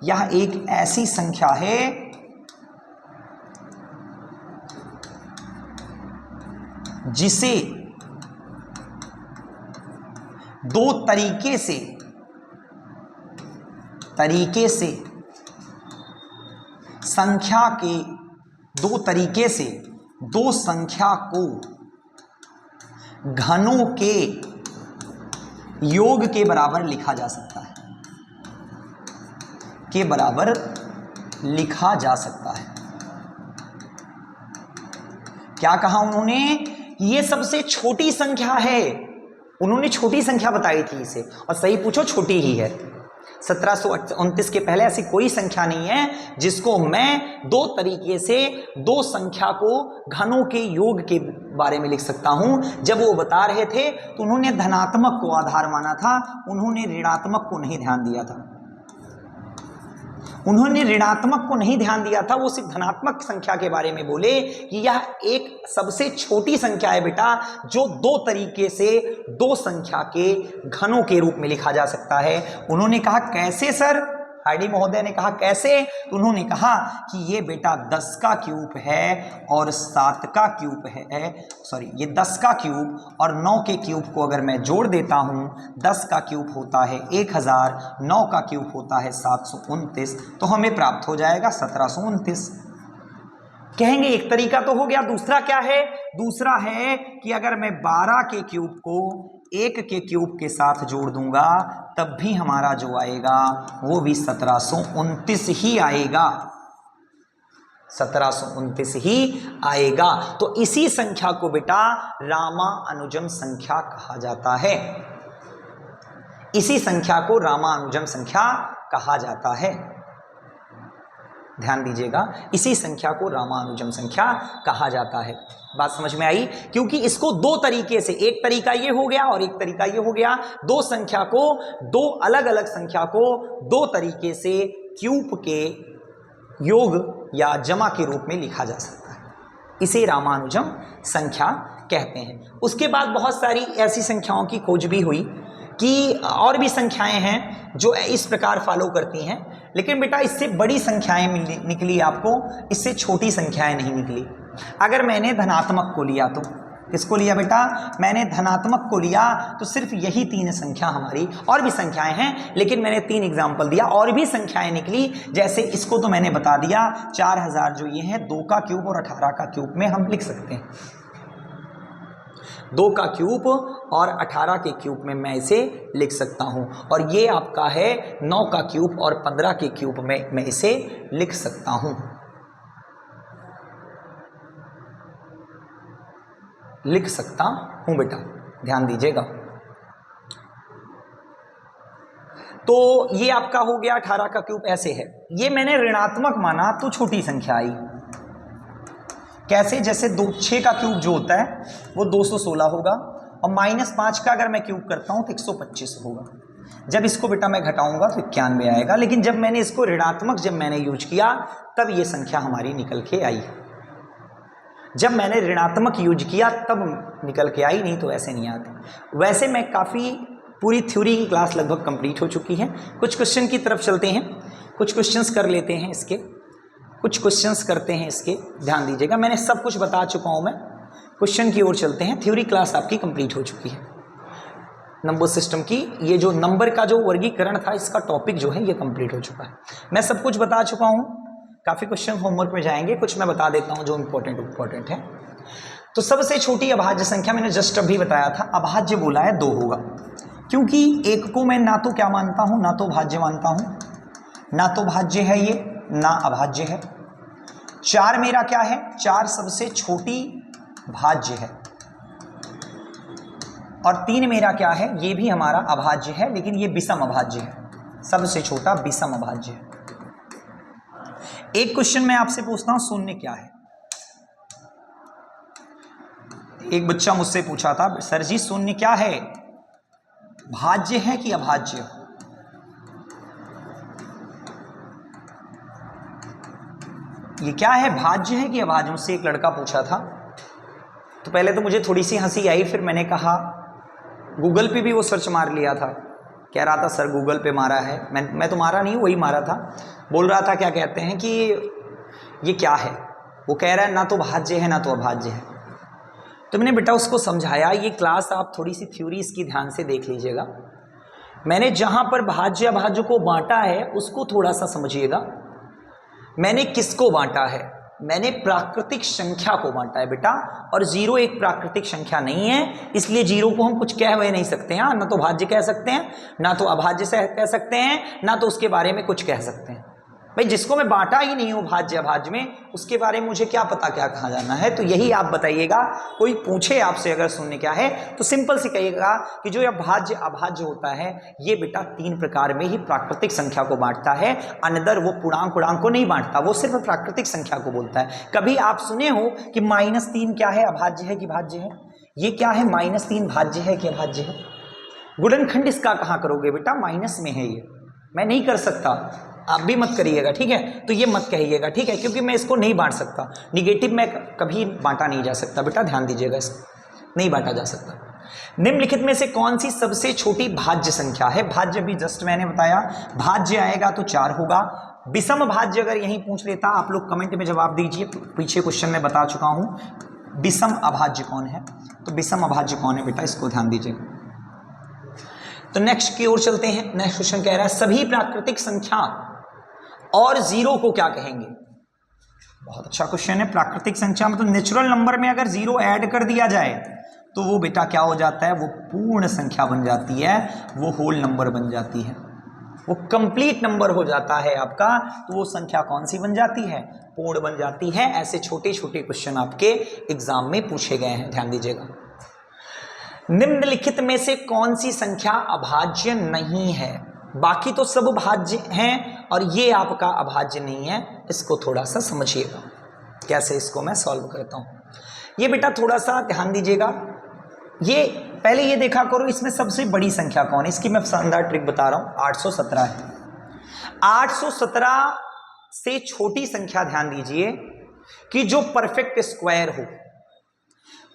यह एक ऐसी संख्या है जिसे दो तरीके से दो संख्या को घनों के योग के बराबर लिखा जा सकता है, के बराबर लिखा जा सकता है। क्या कहा उन्होंने? ये सबसे छोटी संख्या है। उन्होंने छोटी संख्या बताई थी इसे, और सही पूछो छोटी ही है। 1729 के पहले ऐसी कोई संख्या नहीं है जिसको मैं दो तरीके से दो संख्या को घनों के योग के बारे में लिख सकता हूं। जब वो बता रहे थे तो उन्होंने धनात्मक को आधार माना था, उन्होंने ऋणात्मक को नहीं ध्यान दिया था। उन्होंने ऋणात्मक को नहीं ध्यान दिया था, वो सिर्फ धनात्मक संख्या के बारे में बोले कि यह एक सबसे छोटी संख्या है बेटा, जो दो तरीके से दो संख्या के घनों के रूप में लिखा जा सकता है। उन्होंने कहा कैसे सर? आईडी महोदय ने कहा कैसे? तो उन्होंने कहा कि ये बेटा 10 का क्यूब है और 7 का क्यूब है, सॉरी ये 10 का क्यूब और 9 के क्यूब को अगर मैं जोड़ देता हूं, 10 का क्यूब होता है 1000, 9 का क्यूब होता है 729, तो हमें प्राप्त हो जाएगा 1729। कहेंगे एक तरीका तो हो गया, दूसरा क्या है? दूसरा है कि अगर मैं 12 के क्यूब को 1 के क्यूब के साथ जोड़ दूंगा तब भी हमारा जो आएगा वो भी 1729 ही आएगा, 1729 ही आएगा। तो इसी संख्या को बेटा रामानुजम संख्या कहा जाता है। इसी संख्या को रामानुजम संख्या कहा जाता है। ध्यान दीजिएगा, इसी संख्या को रामानुजम संख्या कहा जाता है। बात समझ में आई? क्योंकि इसको दो तरीके से, एक तरीका ये हो गया और एक तरीका ये हो गया, दो संख्या को, दो अलग अलग संख्या को दो तरीके से क्यूब के योग या जमा के रूप में लिखा जा सकता है। इसे रामानुजम संख्या कहते हैं। उसके बाद बहुत सारी ऐसी संख्याओं की खोज भी हुई कि और भी संख्याएं हैं जो इस प्रकार फॉलो करती हैं, लेकिन बेटा इससे बड़ी संख्याएं निकली आपको, इससे छोटी संख्याएं नहीं निकली। अगर मैंने धनात्मक को लिया तो किसको लिया बेटा? मैंने धनात्मक को लिया तो सिर्फ यही 3 संख्या हमारी, और भी संख्याएं हैं लेकिन मैंने 3 एग्जाम्पल दिया, और भी संख्याएं निकली। जैसे इसको तो मैंने बता दिया 4000 जो ये है 2 का क्यूब और 18 का क्यूब में हम लिख सकते हैं। 2 का क्यूब और 18 के क्यूब में मैं इसे लिख सकता हूं, और ये आपका है 9 का क्यूब और 15 के क्यूब में मैं इसे लिख सकता हूं। लिख सकता हूं बेटा, ध्यान दीजिएगा। तो ये आपका हो गया 18 का क्यूब, ऐसे है। ये मैंने ऋणात्मक माना तो छोटी संख्या आई। कैसे? जैसे 6 का क्यूब जो होता है वो 216 होगा, और -5 का अगर मैं क्यूब करता हूं तो 125 होगा। जब इसको बेटा मैं घटाऊंगा तो 91 आएगा, लेकिन जब मैंने इसको ऋणात्मक जब मैंने यूज किया तब ये संख्या हमारी निकल के आई। जब मैंने ऋणात्मक यूज किया तब निकल के आई, नहीं तो ऐसे नहीं आती। वैसे मैं काफ़ी पूरी थ्योरी की क्लास लगभग कंप्लीट हो चुकी है। कुछ क्वेश्चन की तरफ चलते हैं, कुछ क्वेश्चंस कर लेते हैं इसके, कुछ क्वेश्चंस करते हैं इसके। ध्यान दीजिएगा, मैंने सब कुछ बता चुका हूँ मैं। क्वेश्चन की ओर चलते हैं। थ्योरी क्लास आपकी कंप्लीट हो चुकी है। नंबर सिस्टम की ये जो नंबर का जो वर्गीकरण था, इसका टॉपिक जो है ये कंप्लीट हो चुका है। मैं सब कुछ बता चुका हूँ। काफ़ी क्वेश्चन होमवर्क में जाएंगे, कुछ मैं बता देता हूँ जो इम्पोर्टेंट है। तो सबसे छोटी अभाज्य संख्या मैंने जस्ट अभी बताया था, अभाज्य बोला है 2 होगा, क्योंकि एक को मैं ना तो क्या मानता हूँ, ना तो भाज्य मानता हूँ, ना तो भाज्य है ये, ना अभाज्य है। 4 मेरा क्या है? 4 सबसे छोटी भाज्य है, और 3 मेरा क्या है? ये भी हमारा अभाज्य है, लेकिन ये विषम अभाज्य है, सबसे छोटा विषम अभाज्य है। एक क्वेश्चन मैं आपसे पूछता हूं, शून्य क्या है? एक बच्चा मुझसे पूछा था, सर जी शून्य क्या है, भाज्य है कि अभाज्य? ये क्या है, भाज्य है कि अभाज्य? मुझसे एक लड़का पूछा था। तो पहले तो मुझे थोड़ी सी हंसी आई, फिर मैंने कहा, गूगल पे भी वो सर्च मार लिया था। कह रहा था सर गूगल पे मारा है। मैं तो मारा नहीं, वही मारा था। बोल रहा था क्या कहते हैं कि ये क्या है? वो कह रहा है ना तो भाज्य है ना तो अभाज्य है। तो मैंने बेटा उसको समझाया, ये क्लास आप थोड़ी सी थ्योरी इसकी ध्यान से देख लीजिएगा। मैंने जहाँ पर भाज्य अभाज्य को बांटा है उसको थोड़ा सा समझिएगा। मैंने किसको बांटा है? मैंने प्राकृतिक संख्या को बांटा है बेटा, और 0 एक प्राकृतिक संख्या नहीं है, इसलिए 0 को हम कुछ कह नहीं सकते हैं। ना तो भाज्य कह सकते हैं, ना तो अभाज्य से कह सकते हैं, ना तो उसके बारे में कुछ कह सकते हैं। भाई जिसको मैं बांटा ही नहीं हूं भाज्य अभाज्य में, उसके बारे में मुझे क्या पता क्या कहा जाना है। तो यही आप बताइएगा, कोई पूछे आपसे अगर सुनने क्या है तो सिंपल से कहिएगा कि जो यह भाज्य अभाज्य होता है ये बेटा 3 प्रकार में ही प्राकृतिक संख्या को बांटता है, अनदर वो पूर्णांक उड़ांक को नहीं बांटता, वो सिर्फ प्राकृतिक संख्या को बोलता है। कभी आप सुने हो कि -3 क्या है, अभाज्य है कि भाज्य है? ये क्या है, -3 भाज्य है कि अभाज्य है? गुणनखंड इसका कहाँ करोगे बेटा, माइनस में है ये, मैं नहीं कर सकता, आप भी मत करिएगा, ठीक है। तो ये मत कहिएगा, ठीक है, क्योंकि मैं इसको नहीं बांट सकता, निगेटिव में कभी बांटा नहीं जा सकता बेटा, ध्यान दीजिएगा, इसको नहीं बांटा जा सकता। निम्नलिखित में से कौन सी सबसे छोटी भाज्य संख्या है? भाज्य भी जस्ट मैंने बताया, भाज्य आएगा तो 4 होगा। विषम भाज्य अगर यहीं पूछ लेता, आप लोग कमेंट में जवाब दीजिए, पीछे क्वेश्चन में बता चुका हूं। विषम अभाज्य कौन है? तो विषम अभाज्य कौन है बेटा, इसको ध्यान दीजिएगा। तो नेक्स्ट की ओर चलते हैं। नेक्स्ट क्वेश्चन कह रहा है सभी प्राकृतिक संख्या और 0 को क्या कहेंगे? बहुत अच्छा क्वेश्चन है। प्राकृतिक संख्या मतलब नेचुरल नंबर में अगर 0 ऐड कर दिया जाए तो वो बेटा क्या हो जाता है, वो पूर्ण संख्या बन जाती है, वो होल नंबर बन जाती है, वो कंप्लीट नंबर हो जाता है आपका। तो वो संख्या कौन सी बन जाती है? पूर्ण बन जाती है। ऐसे छोटे छोटे क्वेश्चन आपके एग्जाम में पूछे गए हैं, ध्यान दीजिएगा। निम्नलिखित में से कौन सी संख्या अभाज्य नहीं है? बाकी तो सब भाज्य हैं और ये आपका अभाज्य नहीं है, इसको थोड़ा सा समझिएगा। कैसे इसको मैं सॉल्व करता हूं, ये बेटा थोड़ा सा ध्यान दीजिएगा। ये पहले ये देखा करो, इसमें सबसे बड़ी संख्या कौन है, इसकी मैं शानदार ट्रिक बता रहा हूं, 817 है। 817 से छोटी संख्या ध्यान दीजिए कि जो परफेक्ट स्क्वायर हो।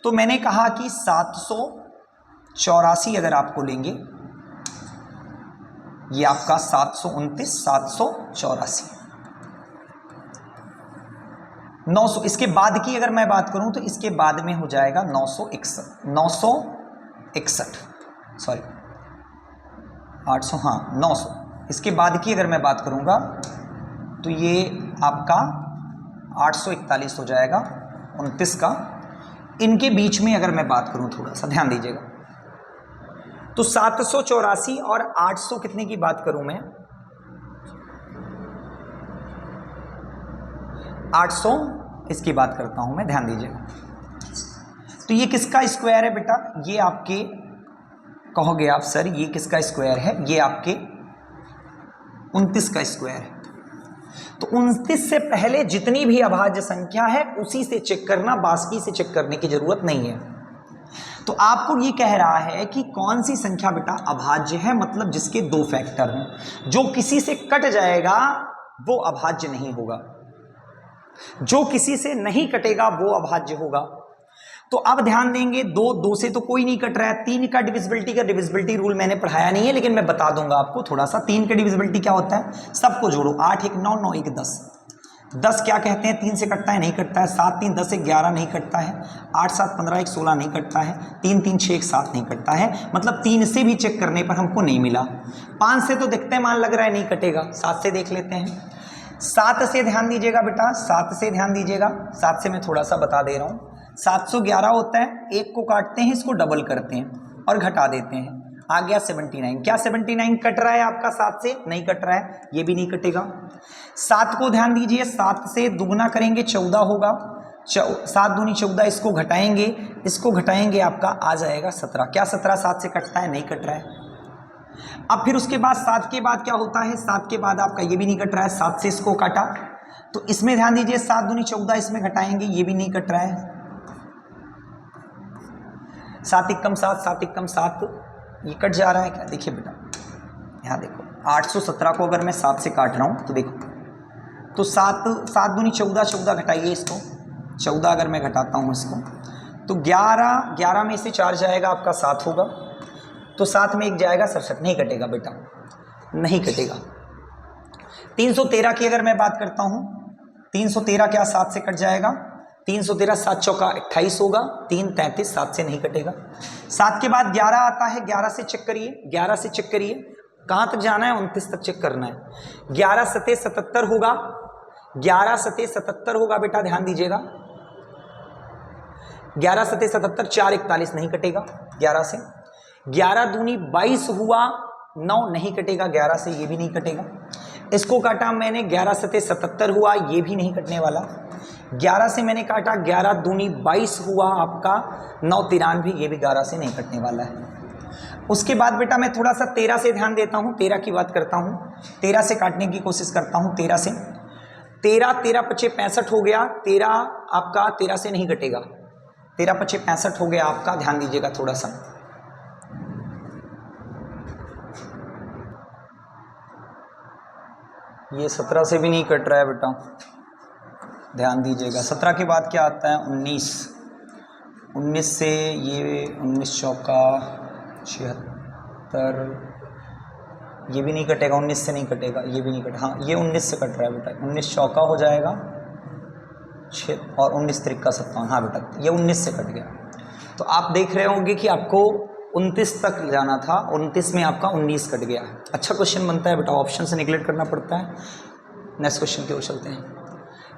तो मैंने कहा कि 784 अगर आपको लेंगे, ये आपका 729, 784, 900। इसके बाद की अगर मैं बात करूं तो इसके बाद में हो जाएगा 961, सॉरी 800, हाँ 900। इसके बाद की अगर मैं बात करूंगा तो ये आपका 841 हो जाएगा, 29 का। इनके बीच में अगर मैं बात करूं, थोड़ा सा ध्यान दीजिएगा, तो 784 और 800 कितने की बात करूं मैं, 800 इसकी बात करता हूं मैं, ध्यान दीजिएगा। तो ये किसका स्क्वायर है बेटा, ये आपके कहोगे आप सर ये किसका स्क्वायर है, ये आपके 29 का स्क्वायर है। तो 29 से पहले जितनी भी अभाज्य संख्या है उसी से चेक करना, बाकी से चेक करने की जरूरत नहीं है। तो आपको ये कह रहा है कि कौन सी संख्या बेटा अभाज्य है, मतलब जिसके 2 फैक्टर हों, जो किसी से कट जाएगा वो अभाज्य नहीं होगा, जो किसी से नहीं कटेगा वो अभाज्य होगा। तो अब ध्यान देंगे, 2 से तो कोई नहीं कट रहा है। 3 का डिविजिबिलिटी रूल मैंने पढ़ाया नहीं है, लेकिन मैं बता दूंगा आपको थोड़ा सा। 3 का डिविजिबिलिटी क्या होता है, सबको जोड़ो, 8 1 9, 9 1 10। 10 क्या कहते हैं, 3 से कटता है, नहीं कटता है। 7 3 10 1 11 नहीं कटता है। 8 7 15 1 16 नहीं कटता है। 3 3 6 1 7 नहीं कटता है, मतलब 3 से भी चेक करने पर हमको नहीं मिला। 5 से तो दिखते मान लग रहा है नहीं कटेगा, 7 से देख लेते हैं। 7 से ध्यान दीजिएगा बेटा, 7 से ध्यान दीजिएगा। 7 से मैं थोड़ा सा बता दे रहा हूँ। 711 होता है, 1 को काटते हैं, इसको डबल करते हैं और घटा देते हैं, आ गया 79। क्या 79 कट रहा है आपका 7 से? नहीं कट रहा है, ये भी नहीं कटेगा। 7 को ध्यान दीजिए, 7 से दुगना करेंगे 14 होगा, 7 दूनी 14, इसको घटाएंगे आपका आ जाएगा 17। क्या 17 7 से कटता है? नहीं कट रहा है। अब फिर उसके बाद 7 के बाद क्या होता है, 7 के बाद आपका ये भी नहीं कट रहा है, 7 से इसको काटा, तो इसमें ध्यान दीजिए 7 दूनी 14, इसमें घटाएंगे, ये भी नहीं कट रहा है। 7 एकम 7, 7 एकम 7, ये कट जा रहा है क्या? देखिए बेटा यहाँ देखो, 817 को अगर मैं 7 से काट रहा हूँ तो देखो, तो 7 दूनी 14, 14 घटाइए इसको, 14 अगर मैं घटाता हूँ इसको तो 11 में से 4 जाएगा आपका 7 होगा, तो 7 में 1 जाएगा 67, नहीं कटेगा बेटा, नहीं कटेगा। 313 की अगर मैं बात करता हूँ, 313 क्या 7 से कट जाएगा? 313 7 चौका 28 होगा, 3 33, 7 से नहीं कटेगा। 7 के बाद 11 आता है, 11 से चेक करिए, 11 से चेक करिए, कहाँ तक जाना है? 29 तक चेक करना है। 11 सते 77 होगा, 11 सते 77 होगा बेटा, ध्यान दीजिएगा। 11 सते 77, 4 41 नहीं कटेगा 11 से। 11 दूनी 22 हुआ, 9 नहीं कटेगा 11 से, ये भी नहीं कटेगा। इसको काटा मैंने 11 सते 77 हुआ, ये भी नहीं कटने वाला। 11 से मैंने काटा 11 दूनी 22 हुआ आपका 9 93, ये भी 11 से नहीं कटने वाला है। उसके बाद बेटा मैं थोड़ा सा 13 से ध्यान देता हूँ, 13 की बात करता हूँ, 13 से काटने की कोशिश करता हूँ। 13 से 13 पचे 65 हो गया, 13 आपका 13 से नहीं कटेगा, 13 पचे 65 हो गया आपका, ध्यान दीजिएगा थोड़ा सा। ये 17 से भी नहीं कट रहा है बेटा, ध्यान दीजिएगा। 17 के बाद क्या आता है? 19, 19 से ये 19 चौका 76, ये भी नहीं कटेगा, 19 से नहीं कटेगा, ये भी नहीं कटेगा। हाँ ये 19 से कट रहा है बेटा, 19 चौका हो जाएगा 6 और 19 त्रिका 57। हाँ बेटा ये 19 से कट गया। तो आप देख रहे होंगे कि आपको 29 तक जाना था, 29 में आपका 19 कट गया है। अच्छा क्वेश्चन बनता है बेटा, ऑप्शन से निगलेक्ट करना पड़ता है। नेक्स्ट क्वेश्चन की ओर चलते हैं।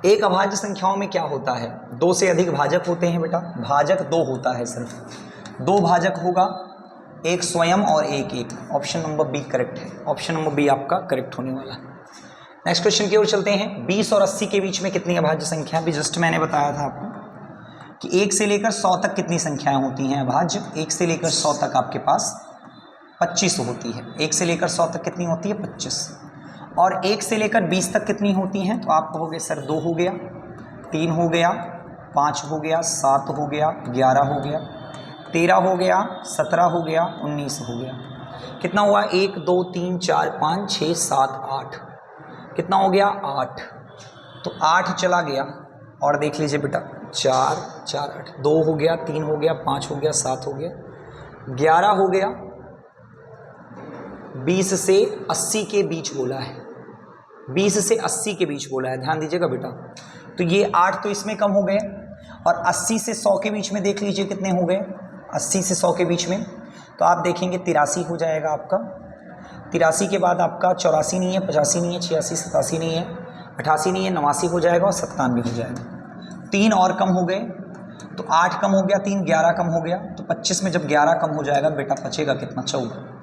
एक अभाज्य संख्याओं में क्या होता है? 2 से अधिक भाजक होते हैं बेटा, भाजक 2 होता है, सिर्फ 2 भाजक होगा, एक स्वयं और एक। ऑप्शन नंबर बी करेक्ट है, ऑप्शन नंबर बी आपका करेक्ट होने वाला है। नेक्स्ट क्वेश्चन की ओर चलते हैं। 20 और 80 के बीच में कितनी अभाज्य संख्या? भी जस्ट मैंने बताया था आपको कि 1 से लेकर 100 तक कितनी संख्याएं होती हैं अभाज्य? 1 से लेकर 100 तक आपके पास 25 होती है। 1 से लेकर 100 तक कितनी होती है? 25। और 1 से लेकर 20 तक कितनी होती हैं? तो आप कहोगे सर 2 हो गया, 3 हो गया, 5 हो गया, 7 हो गया, 11 हो गया, 13 हो गया, 17 हो गया, 19 हो गया। कितना हुआ? 1 2 3 4 5 6 7 8, कितना हो गया? 8। तो 8 चला गया, और देख लीजिए बेटा 4 4 8, 2 हो गया, 3 हो गया, 5 हो गया, 7 हो गया, 11 हो गया। 20 से 80 के बीच बोला है, 20 से 80 के बीच बोला है, ध्यान दीजिएगा बेटा। तो ये 8 तो इसमें कम हो गए, और 80 से 100 के बीच में देख लीजिए कितने हो गए? 80 से 100 के बीच में तो आप देखेंगे 83 हो जाएगा आपका। 83 के बाद आपका 84 नहीं है, 85 नहीं है, 86 87 नहीं है, 88 नहीं है, 89 हो जाएगा, और 97 हो जाएगा। 3 और कम हो गए, तो 8 कम हो गया, 3 11 कम हो गया। तो 25 में जब 11 कम हो जाएगा बेटा बचेगा कितना? 14।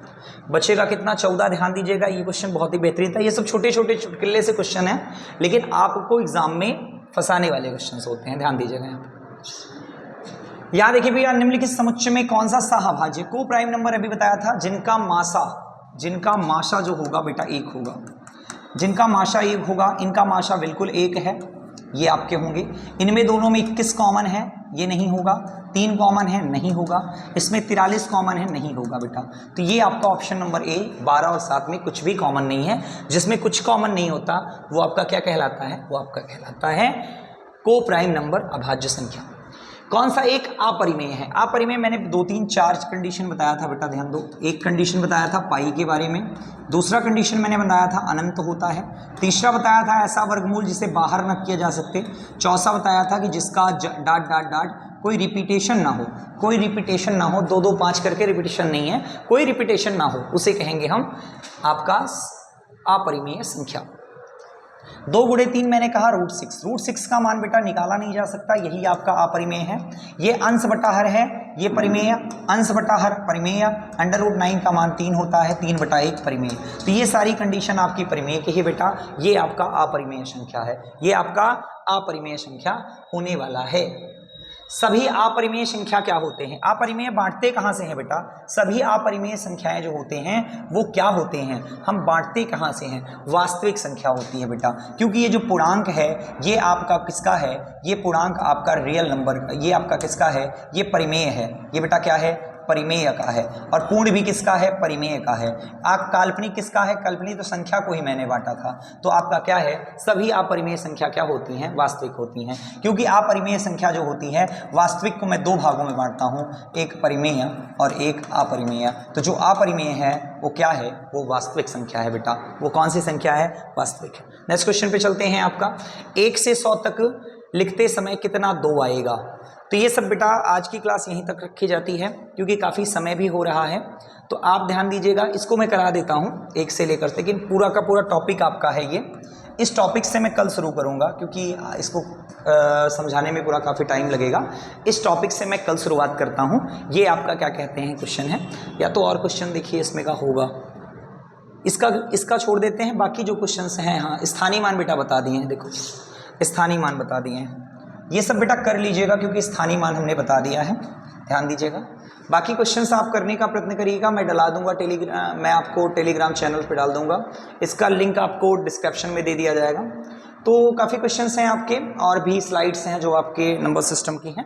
बचेगा कितना? 14। ध्यान दीजिएगा, ये क्वेश्चन बहुत ही बेहतरीन था। ये सब छोटे छोटे चुटकुले से क्वेश्चन है, लेकिन आपको एग्जाम में फंसाने वाले क्वेश्चन होते हैं, ध्यान दीजिएगा। यहाँ देखिए भैया, निम्नलिखित समुच्चय में कौन सा सहअभाज्य को प्राइम नंबर अभी बताया था, जिनका माशा जो होगा बेटा 1 होगा, जिनका माशा 1 होगा, इनका माशा बिल्कुल 1 है, ये आपके होंगे। इनमें दोनों में 21 कॉमन है, ये नहीं होगा। 3 कॉमन है, नहीं होगा। इसमें 43 कॉमन है, नहीं होगा बेटा। तो ये आपका ऑप्शन नंबर ए। 12 और 7 में कुछ भी कॉमन नहीं है। जिसमें कुछ कॉमन नहीं होता वो आपका क्या कहलाता है? वो आपका कहलाता है को प्राइम नंबर अभाज्य संख्या। कौन सा? एक अपरिमेय है। अपरिमेय मैंने 2 3 4 कंडीशन बताया था बेटा, ध्यान दो। एक कंडीशन बताया था पाई के बारे में, दूसरा कंडीशन मैंने बताया था अनंत होता है, तीसरा बताया था ऐसा वर्गमूल जिसे बाहर न किया जा सकते, चौथा बताया था कि जिसका डाट डाट डाट कोई रिपीटेशन ना हो, कोई रिपीटेशन ना हो, 2 2 5 करके रिपीटेशन नहीं है, कोई रिपीटेशन ना हो, उसे कहेंगे हम आपका अपरिमेय संख्या। 2 × 3 मैंने कहा √6। √6 का मान बेटा निकाला नहीं जा सकता, यही आपका अपरिमेय है। ये अंश बटा हर है, ये परिमेय, अंश बटा हर परिमेय। √9 का मान 3 होता है, 3/1 परिमेय। तो ये सारी कंडीशन आपकी परिमेय की है बेटा, ये आपका अपरिमेय संख्या है, ये आपका अपरिमेय संख्या होने वाला है। सभी अपरिमेय संख्या क्या होते हैं? अपरिमेय बांटते कहाँ से हैं बेटा? सभी अपरिमेय संख्याएं जो होते हैं वो क्या होते हैं? हम बांटते कहाँ से हैं? वास्तविक संख्या होती है बेटा, क्योंकि ये जो पूर्णांक है ये आपका किसका है? ये पूर्णांक आपका रियल नंबर, ये आपका किसका है? ये परिमेय है, ये बेटा क्या है? परिमेय का है। और पूर्ण भी किसका है? परिमेय का है। आप काल्पनिक किसका है? काल्पनिक तो संख्या को ही मैंने बांटा था, तो आपका क्या है? सभी अपरिमेय संख्या क्या होती हैं? वास्तविक होती हैं, क्योंकि अपरिमेय संख्या जो होती है वास्तविक को मैं 2 भागों में बांटता हूँ, एक परिमेय और एक अपरिमेय। तो जो अपरिमेय है वो क्या है? वो वास्तविक संख्या है बेटा। वो कौन सी संख्या है? वास्तविक है। नेक्स्ट क्वेश्चन पे चलते हैं। आपका 1 से 100 तक लिखते समय कितना 2 आएगा? तो ये सब बेटा आज की क्लास यहीं तक रखी जाती है, क्योंकि काफ़ी समय भी हो रहा है, तो आप ध्यान दीजिएगा। इसको मैं करा देता हूँ 1 से लेकर, लेकिन पूरा का पूरा टॉपिक आपका है ये। इस टॉपिक से मैं कल शुरू करूँगा, क्योंकि इसको समझाने में पूरा काफ़ी टाइम लगेगा। इस टॉपिक से मैं कल शुरुआत करता हूँ। ये आपका क्या कहते हैं क्वेश्चन है, या तो और क्वेश्चन देखिए इसमें का होगा। इसका छोड़ देते हैं, बाकी जो क्वेश्चंस हैं। हाँ, स्थानीय मान बेटा बता दिए हैं, देखो स्थानीय मान बता दिए हैं, ये सब बेटा कर लीजिएगा क्योंकि स्थानीय मान हमने बता दिया है, ध्यान दीजिएगा। बाकी क्वेश्चंस आप करने का प्रयत्न करिएगा, मैं डला दूंगा मैं आपको टेलीग्राम चैनल पे डाल दूंगा, इसका लिंक आपको डिस्क्रिप्शन में दे दिया जाएगा। तो काफ़ी क्वेश्चंस हैं आपके, और भी स्लाइड्स हैं जो आपके नंबर सिस्टम की हैं।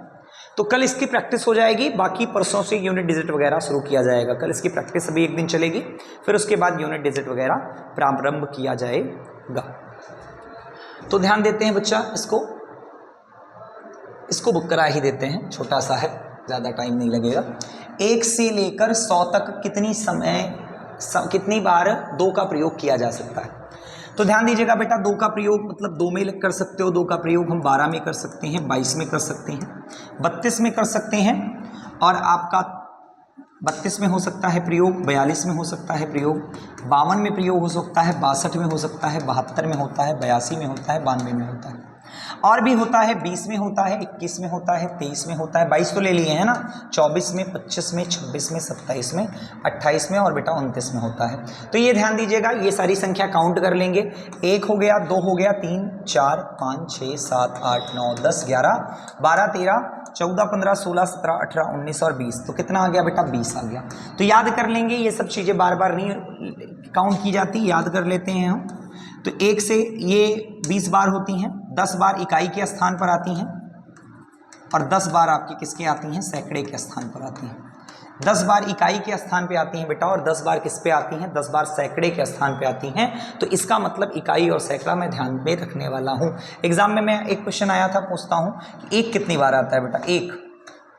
तो कल इसकी प्रैक्टिस हो जाएगी, बाकी परसों से यूनिट डिजिट वगैरह शुरू किया जाएगा। कल इसकी प्रैक्टिस अभी एक दिन चलेगी, फिर उसके बाद यूनिट डिजिट वगैरह प्रारंभ किया जाएगा। तो ध्यान देते हैं बच्चा, इसको बुक करा ही देते हैं, छोटा सा है, ज़्यादा टाइम नहीं लगेगा। 1 से लेकर 100 तक कितनी बार 2 का प्रयोग किया जा सकता है? तो ध्यान दीजिएगा बेटा, 2 का प्रयोग मतलब 2 में कर सकते हो, 2 का प्रयोग हम 12 में कर सकते हैं, 22 में कर सकते हैं, 32 में कर सकते हैं, और आपका 32 में हो सकता है प्रयोग, 42 में हो सकता है प्रयोग, 52 में प्रयोग हो सकता है, 62 में हो सकता है, 72 में होता है, 82 में होता है, 92 में होता है, और भी होता है 20 में होता है, 21 में होता है, 23 में होता है, 22 तो ले लिए हैं ना, 24 में, 25 में, 26 में, 27 में, 28 में और बेटा 29 में होता है। तो ये ध्यान दीजिएगा, ये सारी संख्या काउंट कर लेंगे। 1 हो गया, 2 हो गया, 3, 4, 5, 6, 7, 8, 9, 10, 11, 12, 13, 14, 15, 16, 17, 18, 19 और 20। तो कितना आ गया बेटा? 20 आ गया। तो याद कर लेंगे, ये सब चीज़ें बार बार नहीं काउंट की जाती, याद कर लेते हैं हम। तो 1 से ये 20 बार होती हैं, 10 बार इकाई के स्थान पर आती हैं, और 10 बार आपकी किसके आती हैं? सैकड़े के स्थान पर आती हैं। 10 बार इकाई के स्थान पे आती हैं बेटा, और 10 बार किस पे आती हैं? 10 बार सैकड़े के स्थान पे आती हैं। तो इसका मतलब इकाई और सैकड़ा मैं ध्यान में रखने वाला हूँ। एग्जाम में मैं एक क्वेश्चन आया था, पूछता हूँ कि 1 कितनी बार आता है बेटा?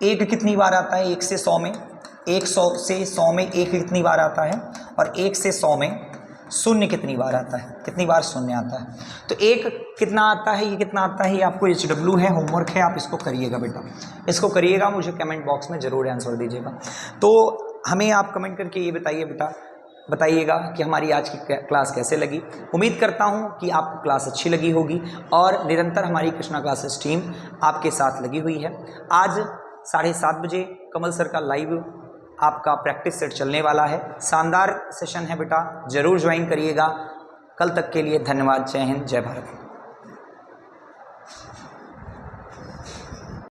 1 कितनी बार आता है? 1 से 100 में, 100 से 100 में 1 कितनी बार आता है? और 1 से 100 में 0 कितनी बार आता है? कितनी बार 0 आता है? तो 1 कितना आता है, ये कितना आता है, ये आपको HW है, होमवर्क है, आप इसको करिएगा बेटा, इसको करिएगा, मुझे कमेंट बॉक्स में ज़रूर आंसर दीजिएगा। तो हमें आप कमेंट करके ये बताइए बेटा, बताइएगा कि हमारी आज की क्लास कैसे लगी। उम्मीद करता हूँ कि आपको क्लास अच्छी लगी होगी, और निरंतर हमारी कृष्णा क्लासेस टीम आपके साथ लगी हुई है। आज 7:30 बजे कमल सर का लाइव आपका प्रैक्टिस सेट चलने वाला है, शानदार सेशन है बेटा, ज़रूर ज्वाइन करिएगा। कल तक के लिए धन्यवाद। जय हिंद, जय भारत।